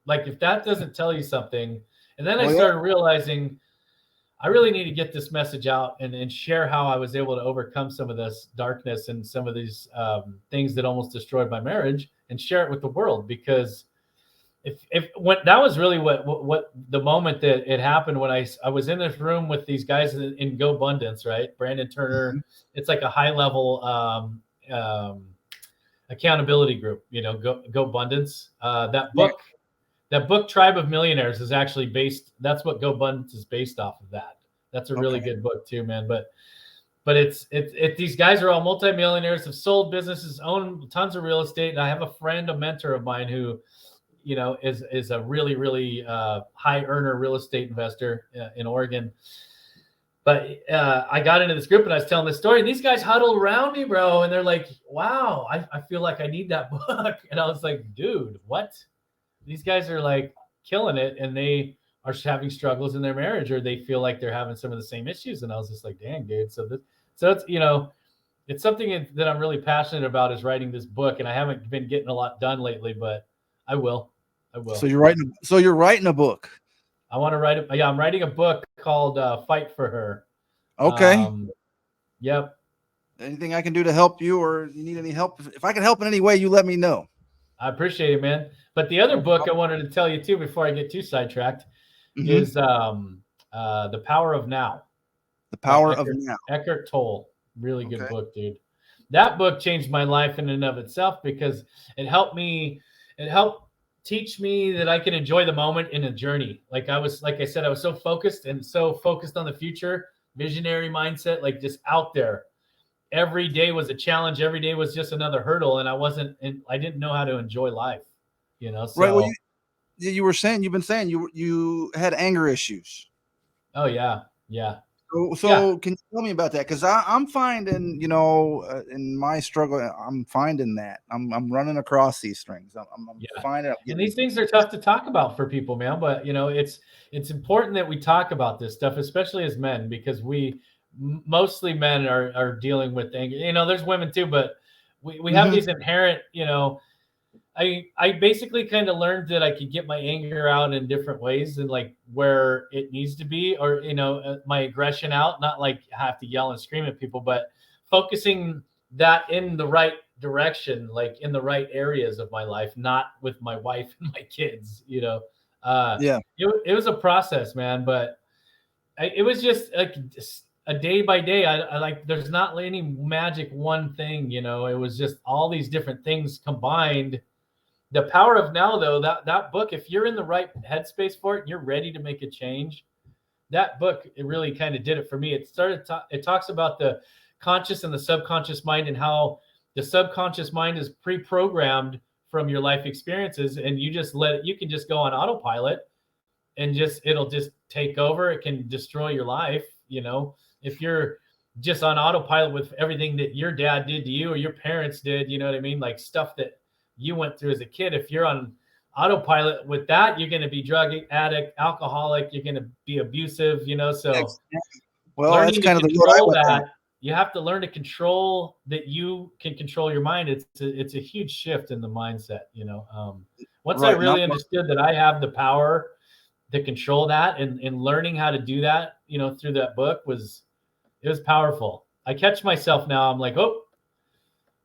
Like, if that doesn't tell you something, and then I well, yeah. started realizing I really need to get this message out and share how I was able to overcome some of this darkness and some of these things that almost destroyed my marriage, and share it with the world. Because if when that was really what the moment that it happened, when I was in this room with these guys in Go Abundance, right? Brandon Turner, it's like a high level accountability group, you know, Go Abundance. That book Tribe of Millionaires is actually based, that's what Go Abundance is based off of. That's a really Okay. good book too, man. But it's these guys are all multimillionaires, have sold businesses, own tons of real estate. And I have a friend, a mentor of mine, who, you know, is a really high earner real estate investor in Oregon. But I got into this group and I was telling this story, and these guys huddled around me, bro, and they're like, "Wow, I feel like I need that book." And I was like, "Dude, what?" These guys are like killing it, and they are having struggles in their marriage, or they feel like they're having some of the same issues. And I was just like, "Dang, dude." So it's, you know, it's something that I'm really passionate about, is writing this book, and I haven't been getting a lot done lately, but I will. So you're writing. So you're writing a book. I want to write it. Yeah, I'm writing a book called "Fight for Her." Okay. Yep. Anything I can do to help you, or you need any help? If I can help in any way, you let me know. I appreciate it, man. But the other No book I problem. wanted to tell you too, before I get too sidetracked, Mm-hmm. is The Power of Now The by power of now. Eckhart Tolle. Really good Okay. book, dude. That book changed my life in and of itself, because it helped teach me that I can enjoy the moment in a journey. Like I said, I was so focused on the future, visionary mindset, like just out there. Every day was a challenge. Every day was just another hurdle. And I didn't know how to enjoy life, you know? Right. Well, So, you were saying, you've been saying you had anger issues. oh yeah. Yeah. Yeah. So can you tell me about that? Because I'm finding, you know, in my struggle, I'm finding that I'm running across these things. I'm Yeah. finding I'm And getting. these things are tough to talk about for people, man. But you know, it's important that we talk about this stuff, especially as men, because mostly men are dealing with anger. You know, there's women too, but we have Mm-hmm. these inherent, you know, I basically kind of learned that I could get my anger out in different ways, and like where it needs to be, or you know, my aggression out, not like have to yell and scream at people, but focusing that in the right direction, like in the right areas of my life, not with my wife and my kids, you know. Yeah. It was a process, man, but it was just like a day by day. I like, there's not any magic one thing, you know. It was just all these different things combined. The Power of Now, though, that book, if you're in the right headspace for it and you're ready to make a change, that book, it really kind of did it for me. It talks about the conscious and the subconscious mind, and how the subconscious mind is pre-programmed from your life experiences, and you can just go on autopilot, and it'll just take over. It can destroy your life, you know, if you're just on autopilot with everything that your dad did to you or your parents did, you know what I mean? Like stuff that you went through as a kid. If you're on autopilot with that, you're going to be drug addict, alcoholic, you're going to be abusive, you know? So Well, that's learning to kind of the road I control went down. that, you have to learn to control that. You can control your mind. It's a huge shift in the mindset, you know? Once I Right. And really understood that I have the power to control that, and learning how to do that, you know, through that book it was powerful. I catch myself now. I'm like, oh,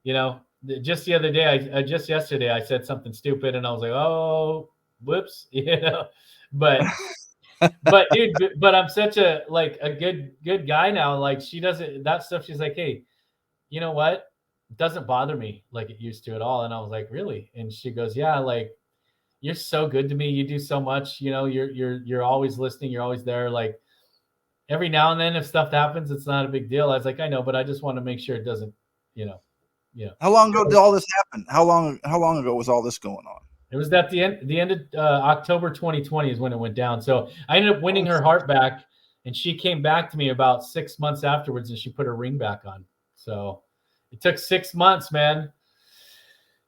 you know, just the other day, just yesterday, I said something stupid, and I was like, oh, whoops, you know. But dude, but I'm such a good guy now. Like, she doesn't, that stuff. She's like, hey, you know what? It doesn't bother me like it used to at all. And I was like, really? And she goes, yeah, like, you're so good to me. You do so much. You know, you're always listening. You're always there. Like, every now and then, if stuff happens, it's not a big deal. I was like, I know, but I just want to make sure it doesn't, you know, you know. How long ago did all this happen? How long ago was all this going on? It was at the end of October 2020 is when it went down. So I ended up winning Oh, her heart back, And she came back to me about 6 months afterwards, and she put her ring back on. So it took 6 months, man.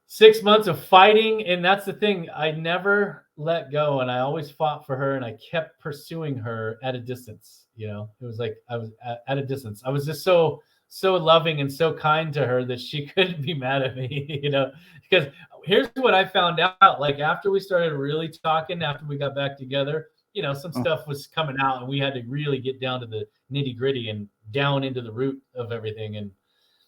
6 months of fighting. And that's the thing. I never let go, and I always fought for her, and I kept pursuing her at a distance. You know, it was like I was at a distance. I was just so loving and so kind to her that she couldn't be mad at me, you know, because here's what I found out. Like after we started really talking, after we got back together, you know, some stuff was coming out, and we had to really get down to the nitty gritty and down into the root of everything. And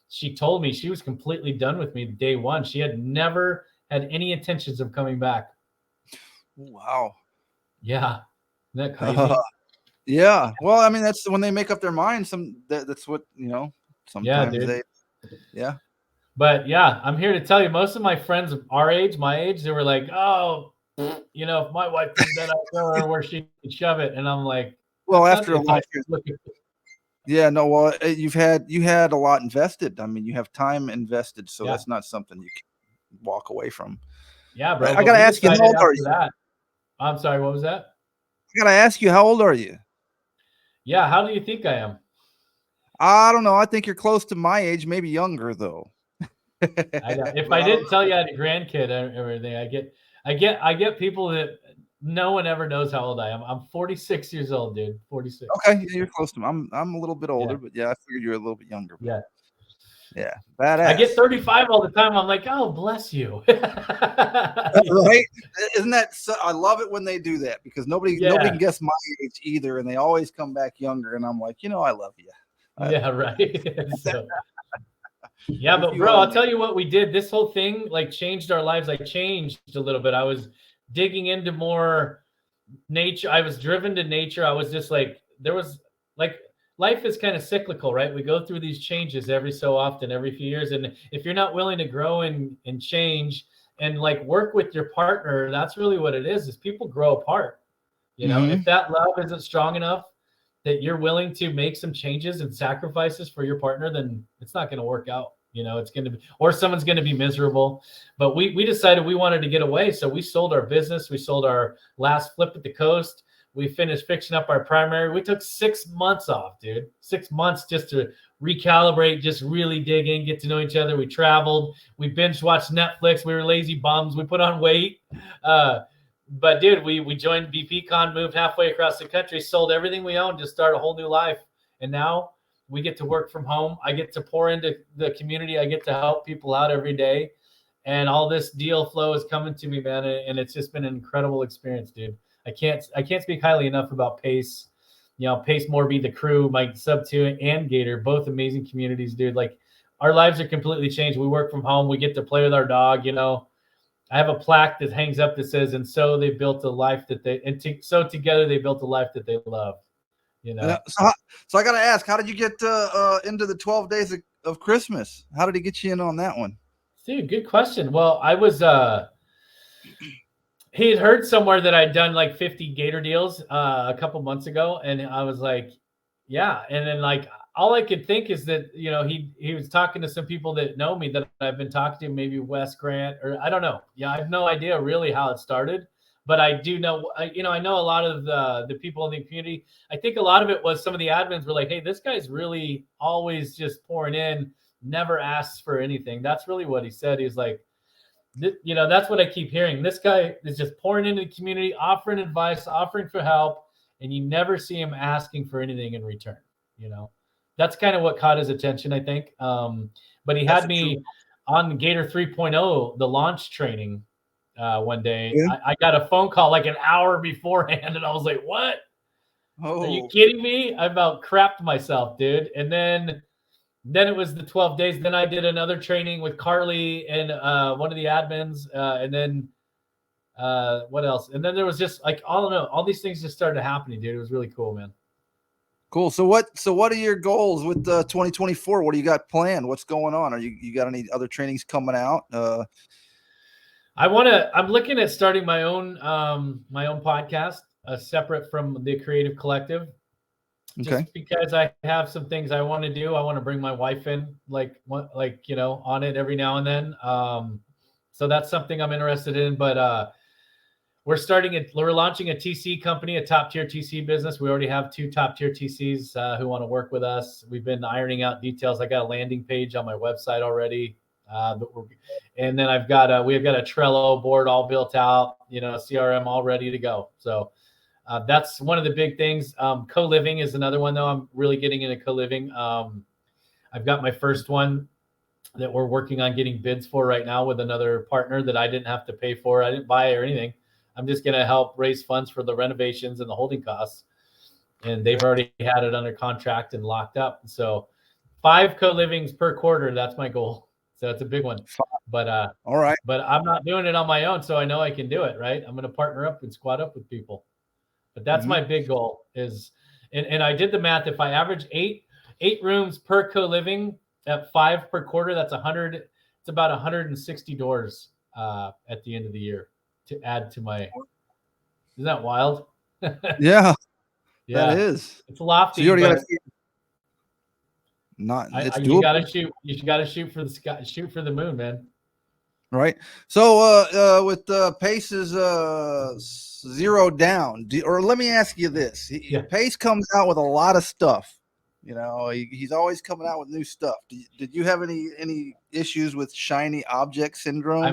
she told me she was completely done with me day one. She had never had any intentions of coming back. Wow. Yeah. Isn't that crazy? Yeah. Well, I mean, that's when they make up their mind. That's what, you know, sometimes yeah. But yeah, I'm here to tell you, most of my friends our age, my age, they were like, oh, you know, if my wife did that, I'd throw her where she could shove it. And I'm like, well, after a long period. Yeah, no, well, you had a lot invested. I mean, you have time invested, so that's not something you can walk away from. Yeah, bro. I gotta ask you, how old are you? I'm sorry, what was that? I gotta ask you, how old are you? Yeah, how do you think I am? I don't know. I think you're close to my age, maybe younger though. I know. If I didn't tell you I had a grandkid and everything, I get people that no one ever knows how old I am. I'm 46 years old, dude. 46. Okay, yeah, you're close to me. I'm a little bit older, but yeah, I figured you're a little bit younger. Yeah. Yeah, badass. I get 35 all the time. I'm like, oh, bless you. Right? Isn't that so? I love it when they do that, because nobody can guess my age either, and they always come back younger, and I'm like, you know, I love you. Yeah, right. So, yeah, but bro, I'll tell you what we did. This whole thing like changed our lives. I changed a little bit. I was digging into more nature. I was driven to nature. I was just like, there was like, life is kind of cyclical, right? We go through these changes every so often, every few years. And if you're not willing to grow and change and like work with your partner, that's really what it is people grow apart. You know, if that love isn't strong enough that you're willing to make some changes and sacrifices for your partner, then it's not going to work out. You know, it's going to be, or someone's going to be miserable. But we decided we wanted to get away. So we sold our business. We sold our last flip at the coast. We finished fixing up our primary. We took 6 months off, dude. 6 months just to recalibrate, just really dig in, get to know each other. We traveled. We binge watched Netflix. We were lazy bums. We put on weight. But dude, we joined VPCon, moved halfway across the country, sold everything we owned, just start a whole new life. And now we get to work from home. I get to pour into the community. I get to help people out every day. And all this deal flow is coming to me, man. And it's just been an incredible experience, dude. I can't speak highly enough about Pace. You know, Pace Morby, the crew, Mike SubTo and Gator, both amazing communities, dude. Like our lives are completely changed. We work from home. We get to play with our dog, you know. I have a plaque that hangs up that says, and so they built a life that they, so together they built a life that they love, you know? So I got to ask, how did you get into the 12 days of Christmas? How did he get you in on that one? Dude, good question. Well, I was, he had heard somewhere that I'd done like 50 Gator deals a couple months ago. And I was like, yeah. And then like, all I could think is that, you know, he was talking to some people that know me that I've been talking to, maybe Wes Grant, or I don't know. Yeah, I have no idea really how it started, but I do know, I know a lot of the people in the community. I think a lot of it was some of the admins were like, hey, this guy's really always just pouring in, never asks for anything. That's really what he said. He's like, you know, that's what I keep hearing. This guy is just pouring into the community, offering advice, offering for help, and you never see him asking for anything in return, you know? That's kind of what caught his attention, I think. But he had me on Gator 3.0, the launch training one day. Yeah. I got a phone call like an hour beforehand, and I was like, what? Are you kidding me? I about crapped myself, dude. And then it was the 12 days. Then I did another training with Carly and one of the admins. And then what else? And then there was just like, I don't know, all these things just started happening, dude. It was really cool, man. Cool. So what are your goals with 2024? What do you got planned? What's going on? Are you got any other trainings coming out? I'm looking at starting my own podcast, separate from the Creative Collective. Just because I have some things I want to do. I want to bring my wife in, like, you know, on it every now and then. So that's something I'm interested in. But we're launching a TC company, a top tier TC business. We already have 2 top tier TCs who want to work with us. We've been ironing out details. I got a landing page on my website already. And then we've got a Trello board all built out, CRM all ready to go. So that's one of the big things. Co-living is another one, though. I'm really getting into co-living. I've got my first one that we're working on getting bids for right now with another partner that I didn't have to pay for. I didn't buy it or anything. I'm just going to help raise funds for the renovations and the holding costs. And they've already had it under contract and locked up. So 5 co-livings per quarter. That's my goal. So it's a big one. But all right. But I'm not doing it on my own, so I know I can do it, right? I'm going to partner up and squad up with people. But that's my big goal is, and I did the math. If I average eight rooms per co-living at 5 per quarter, that's 100. It's about 160 doors at the end of the year to add to my. Isn't that wild? Yeah, yeah, that is. It's lofty. So you already you gotta shoot. You gotta shoot for the sky. Shoot for the moon, man. Right. So with Pace's 0 down, or let me ask you this: Pace comes out with a lot of stuff. He's always coming out with new stuff. Did you have any issues with shiny object syndrome?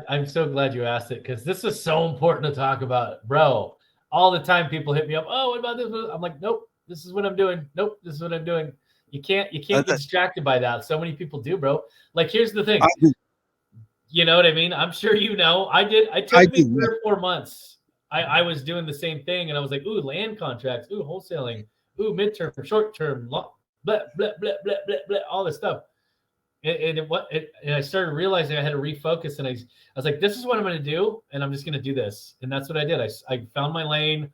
I'm so glad you asked it, because this is so important to talk about, bro. All the time people hit me up. Oh, what about this? I'm like, nope, this is what I'm doing. Nope, this is what I'm doing. You can't get distracted by that. So many people do, bro. Like, here's the thing. You know what I mean? I'm sure you know. It took me 3 or 4 months. I was doing the same thing, and I was like, ooh, land contracts, ooh, wholesaling, ooh, midterm, short term, blah, blah, blah, blah, blah, blah, all this stuff. And I started realizing I had to refocus, and I was like, this is what I'm going to do, and I'm just going to do this. And that's what I did. I found my lane.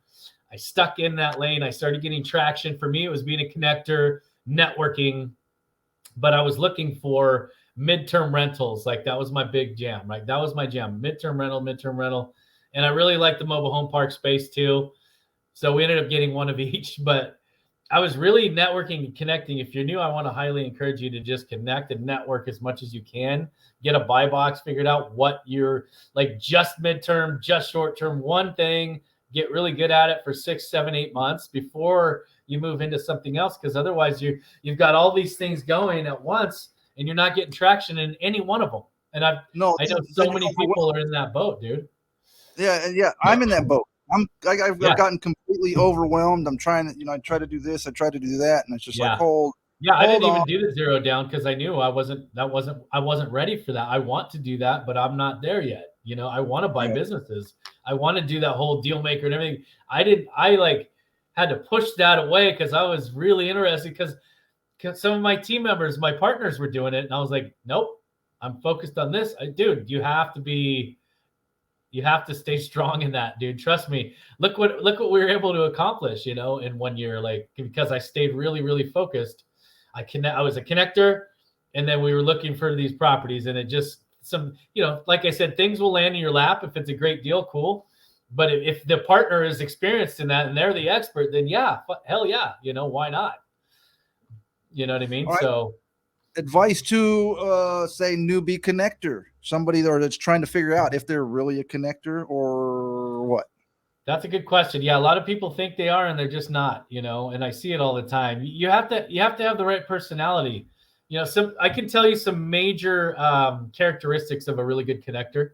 I stuck in that lane. I started getting traction. For me, it was being a connector, networking, but I was looking for midterm rentals. Like, that was my big jam, right? That was my jam. Midterm rental. And I really liked the mobile home park space too. So we ended up getting one of each, but I was really networking and connecting. If you're new, I want to highly encourage you to just connect and network as much as you can. Get a buy box, figure out what you're like, just midterm, just short term, one thing, get really good at it for 6, 7, 8 months before you move into something else. Because otherwise you've got all these things going at once and you're not getting traction in any one of them. And I know so many people are in that boat, dude. Yeah. I'm in that boat. I've gotten completely overwhelmed. I'm trying to, I try to do this, I try to do that, and it's just like, I didn't even do the 0 down because I knew I wasn't ready for that. I want to do that, but I'm not there yet. I want to buy businesses. I want to do that whole deal maker and everything. I had to push that away because I was really interested, because some of my team members, my partners, were doing it, and I was like, nope, I'm focused on this. Dude, you have to stay strong in that, dude. Trust me. Look what we were able to accomplish, in 1 year, because I stayed really, really focused. I was a connector, and then we were looking for these properties, and it just like I said, things will land in your lap. If it's a great deal, cool. But if the partner is experienced in that and they're the expert, then hell yeah, why not? You know what I mean? Right. So, advice to say newbie connector, somebody that's trying to figure out if they're really a connector or what. That's a good question. Yeah, a lot of people think they are and they're just not, and I see it all the time. You have to have the right personality. I can tell you some major characteristics of a really good connector.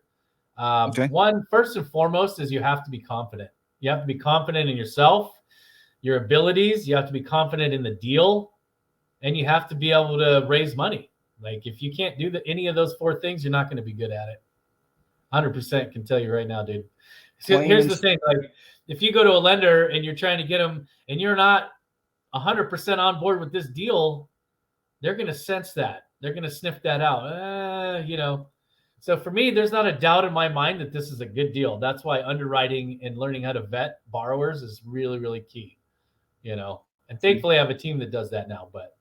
One, first and foremost, is you have to be confident. You have to be confident in yourself, your abilities. You have to be confident in the deal, and you have to be able to raise money. Like, if you can't do any of those 4 things, you're not going to be good at it. 100% can tell you right now, dude. So here's the thing. Like, if you go to a lender and you're trying to get them and you're not 100% on board with this deal, they're going to sense that. They're going to sniff that out. So for me, there's not a doubt in my mind that this is a good deal. That's why underwriting and learning how to vet borrowers is really, really key. And thankfully I have a team that does that now, but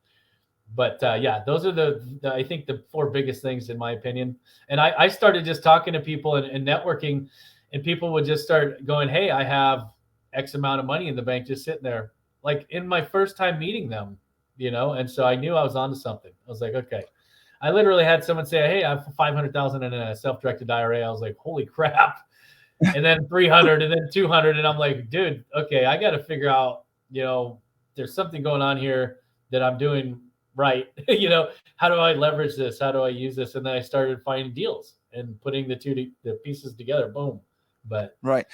those are I think the 4 biggest things in my opinion. And I started just talking to people and networking, and people would just start going, hey, I have X amount of money in the bank just sitting there, like in my first time meeting them, and so I knew I was onto something. I was like, okay. I literally had someone say, hey, I have $500,000 in a self-directed IRA. I was like, holy crap. and then 300 and then 200. And I'm like, dude, okay, I got to figure out, there's something going on here that I'm doing right. How do I leverage this? How do I use this? And then I started finding deals and putting the pieces together. Boom. But right.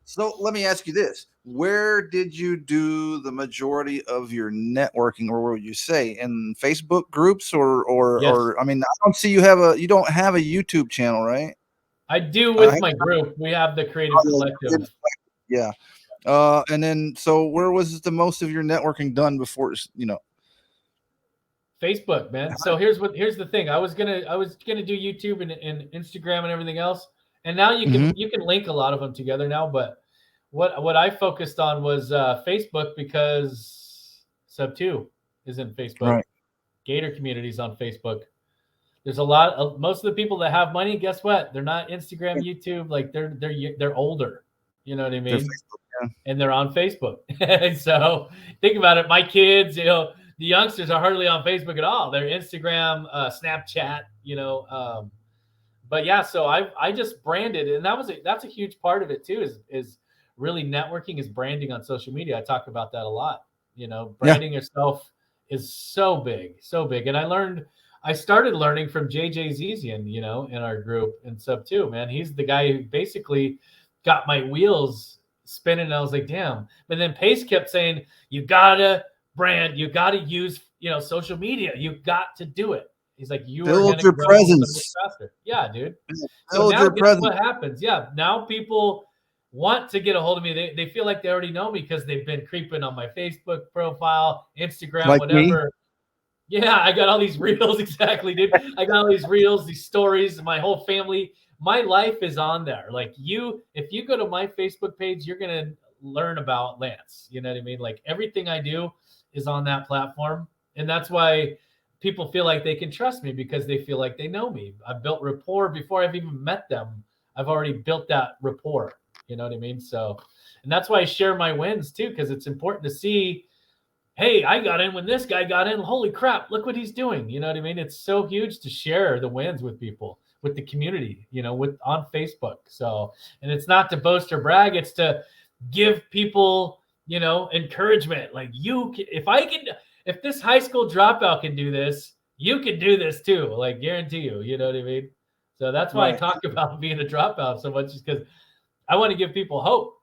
So let me ask you this. Where did you do the majority of your networking, or what would you say, in Facebook groups yes, or I mean, I don't see you don't have a YouTube channel, right? I do I with my group. We have the Creative Collective. Yeah. And then so where was the most of your networking done before, Facebook, man. So here's the thing. I was gonna do YouTube and Instagram and everything else, and now you Mhm. can link a lot of them together now. But what I focused on was Facebook, because SubTo is in Facebook. Right. Gator Community's on Facebook. There's a lot of most of the people that have money. Guess what? They're not Instagram, YouTube. Like they're older. You know what I They're mean? Facebook, yeah. And they're on Facebook. So think about it. My kids, the youngsters are hardly on Facebook at all. They're Instagram, Snapchat, but yeah, so I just branded, and that's a huge part of it too, is really networking, is branding on social media. I talk about that a lot. Yeah. Branding yourself is so big, so big. And I started learning from JJ Zizian, in our group in SubTo, man. He's the guy who basically got my wheels spinning. And I was like, damn. But then Pace kept saying, you gotta brand, you gotta use, social media. You got to do it. He's like, you are Build gonna your grow so much presence. faster. Yeah, dude. So Build now your guess presence. what happens? Yeah, now people want to get a hold of me. They feel like they already know me because they've been creeping on my Facebook profile, Instagram, Like me. whatever. Yeah, I got all these reels. Exactly, dude. I got all these reels, these stories, my whole family. My life is on there. Like if you go to my Facebook page, you're going to learn about Lance. You know what I mean? Like everything I do is on that platform. And that's why people feel like they can trust me, because they feel like they know me. I've built rapport before I've even met them. I've already built that rapport. You know what I mean? So, and that's why I share my wins too, because it's important to see, hey, I got in when this guy got in. Holy crap, look what he's doing. You know what I mean? It's so huge to share the wins with people, with the community, with on Facebook. So, and it's not to boast or brag, it's to give people, encouragement. Like if this high school dropout can do this, you can do this too. Like guarantee you, you know what I mean? So that's why I Right. talk about being a dropout so much, is because I want to give people hope.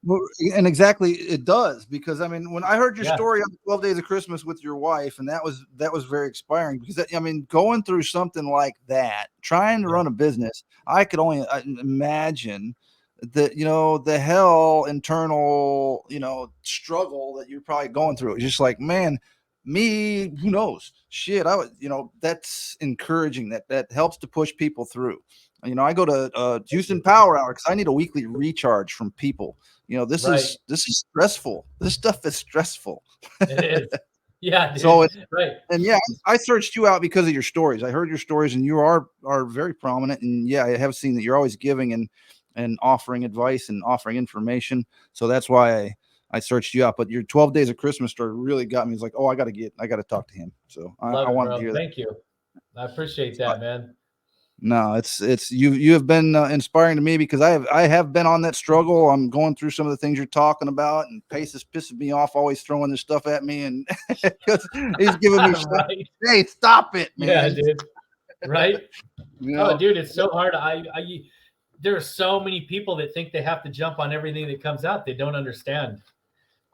Well, and exactly, it does, because I mean, when I heard your Yeah. story on 12 Days of Christmas with your wife, and that was very inspiring, because I mean, going through something like that, trying to Yeah. run a business, I could only imagine the hell internal, struggle that you're probably going through. It's just like, man, me, who knows? Shit, I would, that's encouraging. That helps to push people through. I go to Houston Power Hour because I need a weekly recharge from people. This Right. is stressful. This stuff is stressful. It is. Yeah, So dude. Right. and yeah, I searched you out because of your stories. I heard your stories, and you are very prominent. And yeah, I have seen that you're always giving and offering advice and offering information. So that's why I searched you out. But your 12 Days of Christmas story really got me. It's like, oh, I got to talk to him. So I Love it, wanted to bro. hear that. Thank you. I appreciate So, that, man. no, it's you have been inspiring to me, because I have been on that struggle. I'm going through some of the things you're talking about, and Pace is pissing me off, always throwing this stuff at me, and because he's giving me stuff. Right. Hey, stop it, Yeah, man. dude. Right. You Oh, know, dude, it's so hard. There are so many people that think they have to jump on everything that comes out. They don't understand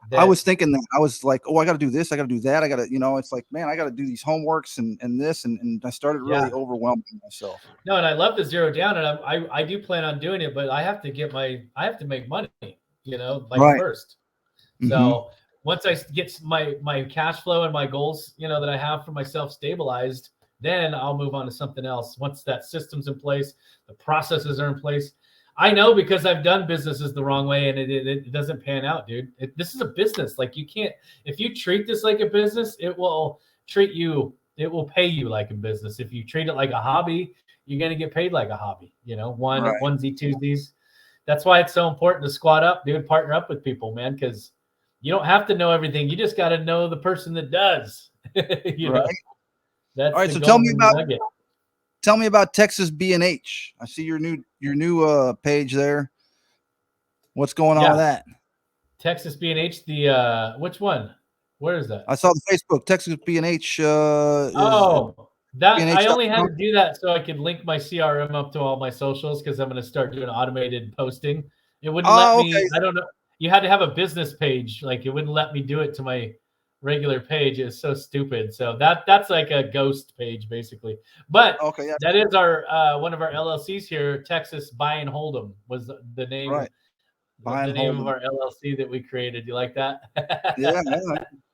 I that. was thinking that. I was like, oh, I got to do this, I got to do that, I got to, it's like, man, I got to do these homeworks and this, and I started really Yeah. overwhelming myself. No, and I love to zero down, and I do plan on doing it, but I have to make money, like Right. first. Mm-hmm. So once I get my cash flow and my goals, that I have for myself stabilized, then I'll move on to something else. Once that system's in place, the processes are in place. I know, because I've done businesses the wrong way, and it doesn't pan out, dude. This is a business. Like, you can't, if you treat this like a business, it will pay you like a business. If you treat it like a hobby, you're going to get paid like a hobby, Right. onesie, twosies. That's why it's so important to squat up, dude, partner up with people, man, because you don't have to know everything. You just got to know the person that does. Right. That's All right. the So golden nugget. tell me about Texas B&H. I see your new page there. What's going on Yeah. with that? Texas B&H, the which one? Where is that? I saw the Facebook. Texas B&H is that I only had B&H.com. to do that so I could link my CRM up to all my socials because I'm going to start doing automated posting. It wouldn't let Oh, me. okay. I don't know. You had to have a business page. Like it wouldn't let me do it to my regular page. It's so stupid. So that's like a ghost page basically. But Okay, yeah, that is our one of our LLCs here. Texas Buy and Hold'em was the name. right. Buy The and name hold of them. our LLC that we created. You like that? Yeah,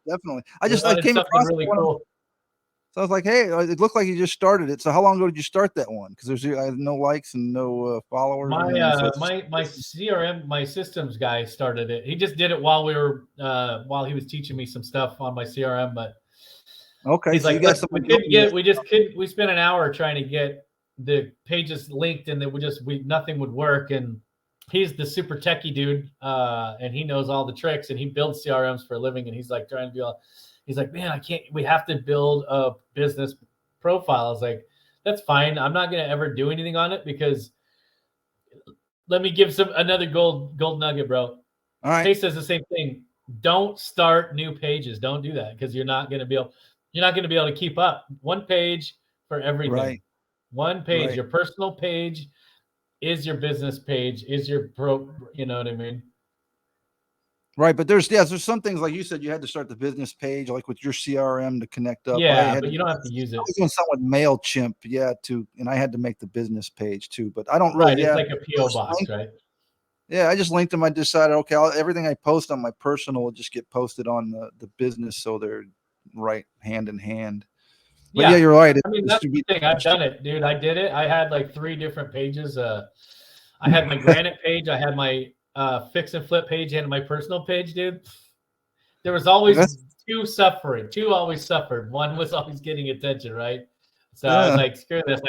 definitely. I We wanted came something across really one. cool. So I was like, hey, it looked like you just started it. So how long ago did you start that one? Because I have no likes and no followers or anything. So My CRM, my systems guy started it. He just did it while we were while he was teaching me some stuff on my CRM. But okay, he's so you like, got we someone couldn't helping you. get, we just couldn't. We spent an hour trying to get the pages linked, and then nothing would work. And he's the super techie dude, and he knows all the tricks, and he builds CRMs for a living. And he's like trying to do all. He's like, man, I can't. We have to build a business profile. I was like, that's fine. I'm not gonna ever do anything on it because let me give another gold nugget, bro. All right. Pace says the same thing. Don't start new pages. Don't do that because you're not going to be able to keep up. One page for everything. Right. One page. Right. Your personal page is your business page, is your pro, you know what I mean? Right, but there's some things like you said you had to start the business page like with your CRM to connect up. I Yeah, had but to, you don't have to use I it. was doing something with Mailchimp, and I had to make the business page too. But I don't really. Right, it's like a PO box, right? Yeah, I just linked them. I decided, okay, everything I post on my personal will just get posted on the business, so they're right hand in hand. But yeah, Yeah, you're right. I mean that's the thing. I've done it, dude. I did it. I had like 3 different pages. I had my granite page. I had my fix and flip page, and my personal page, dude. There was always two always suffered. One was always getting attention, right? So I was like, screw this.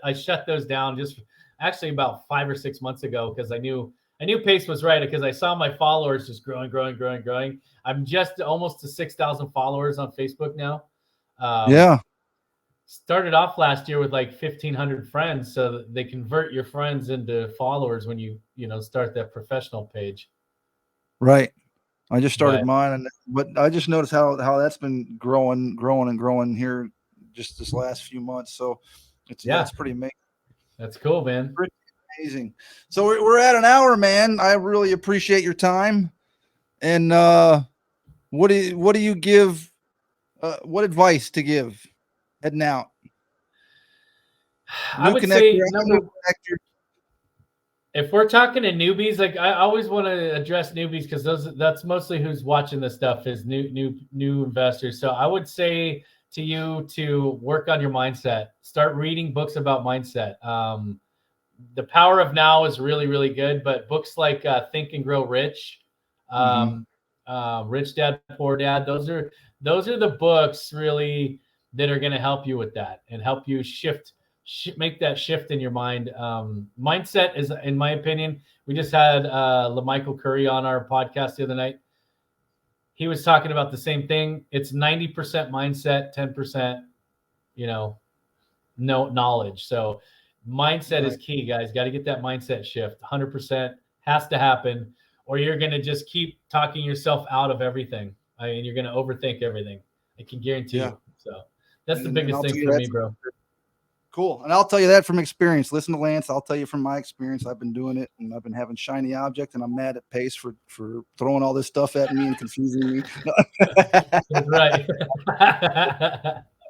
I shut those down just actually about 5 or 6 months ago because I knew pace was right because I saw my followers just growing. I'm just almost to 6,000 followers on Facebook now. Yeah. Started off last year with like 1,500 friends, so they convert your friends into followers when you start that professional page. Right. I just started mine, but I just noticed how that's been growing here just this last few months. So it's pretty amazing. That's cool, man. Pretty amazing. So we're at an hour, man. I really appreciate your time. And what do you give? What advice to give heading out? I would say if we're talking to newbies, like I always want to address newbies because that's mostly who's watching this stuff is new investors. So I would say to you to work on your mindset. Start reading books about mindset. The Power of Now is really, really good, but books like Think and Grow Rich, Rich Dad Poor Dad, those are the books really that are going to help you with that and help you make that shift in your mind. Mindset is, in my opinion, we just had LaMichael Curry on our podcast the other night. He was talking about the same thing. It's 90% mindset, 10%, no knowledge. So mindset is key, guys. Got to get that mindset shift. 100% has to happen, or you're going to just keep talking yourself out of everything. And you're going to overthink everything. I can guarantee you. So that's the biggest thing for me, bro. Cool. And I'll tell you that from experience. Listen to Lance. I'll tell you from my experience. I've been doing it and I've been having shiny object and I'm mad at Pace for throwing all this stuff at me and confusing me. Right.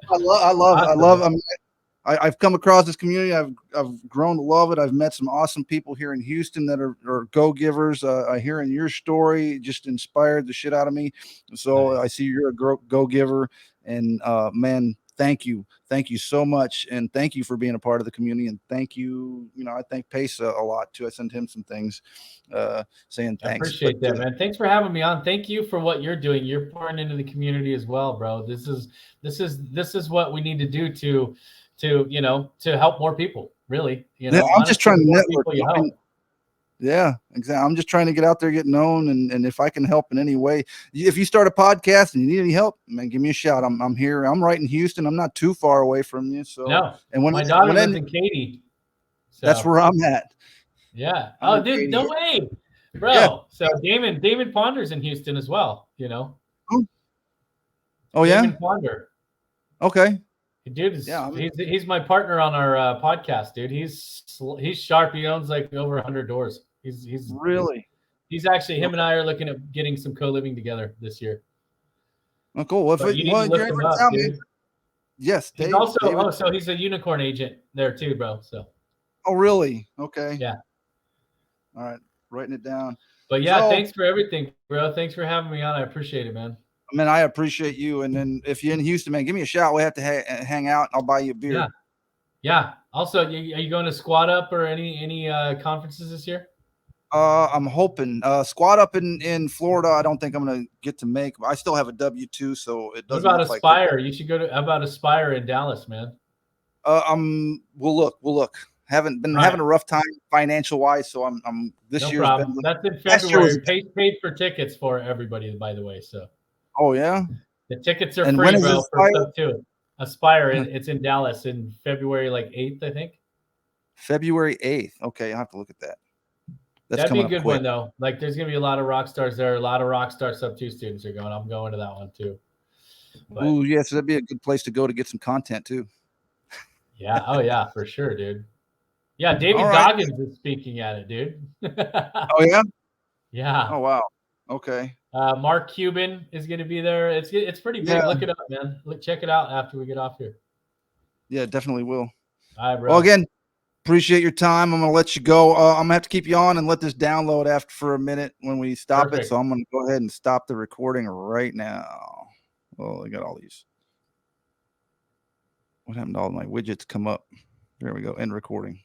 I love I've come across this community. I've grown to love it. I've met some awesome people here in Houston that are go-givers. I hear in your story just inspired the shit out of me. So I see you're a go-giver, and man, thank you so much, and thank you for being a part of the community. And thank you. I thank Pace a lot too. I sent him some things saying thanks. I appreciate that, man. Thanks for having me on. Thank you for what you're doing. You're pouring into the community as well, bro. This is what we need to do to help more people, really. I'm just trying to network. Yeah, exactly. I'm just trying to get out there, get known, and if I can help in any way, if you start a podcast and you need any help, man, give me a shout. I'm here. I'm right in Houston. I'm not too far away from you. So and my daughter lives in Katy. So. That's where I'm at. Yeah. Oh, dude, no way. Bro, Yeah. so Damon Ponder's in Houston as well, you know. Oh yeah. Damon Ponder. Okay. Dude he's my partner on our podcast, dude. He's sharp. He owns like over 100 doors. He's really. He's actually him and I are looking at getting some co-living together this year. Oh, cool. Well, But you need to look him up, dude. Yes, he's also so he's a unicorn agent there too, bro. So. Oh really? Okay. Yeah. All right, writing it down. But yeah, thanks for everything, bro. Thanks for having me on. I appreciate it, man. Man, I appreciate you. And then if you're in Houston, man, give me a shout. We have to hang out. And I'll buy you a beer. Yeah. Yeah. Also, are you going to Squad Up or any conferences this year? I'm hoping Squad Up in Florida. I don't think I'm gonna get to make. I still have a W-2, so it doesn't. What about Aspire? You should go to. How about Aspire in Dallas, man? We'll look. Haven't been having a rough time financial wise, so I'm this year's problem. been. That's in February. Paid for tickets for everybody, by the way. So. Oh yeah. The tickets are free, bro. For SubTo. Aspire. It's in Dallas in February, like 8th, I think. February 8th. Okay, I have to look at that. That'd be a good one though. Like, there's gonna be a lot of rock stars there. A lot of Rockstar SubTo students are going. I'm going to that one too. Oh yes, that'd be a good place to go to get some content too. Yeah. Oh yeah, for sure, dude. Yeah, David Goggins is speaking at it, dude. Oh yeah. Yeah. Oh wow. Okay. Mark Cuban is going to be there. It's pretty big. Yeah. Look it up, man. Check it out after we get off here. Yeah, definitely will. All right, bro. Well, again, appreciate your time. I'm going to let you go. I'm going to have to keep you on and let this download after for a minute when we stop it. So I'm going to go ahead and stop the recording right now. Well, I got all these. What happened to all my widgets come up? There we go. End recording.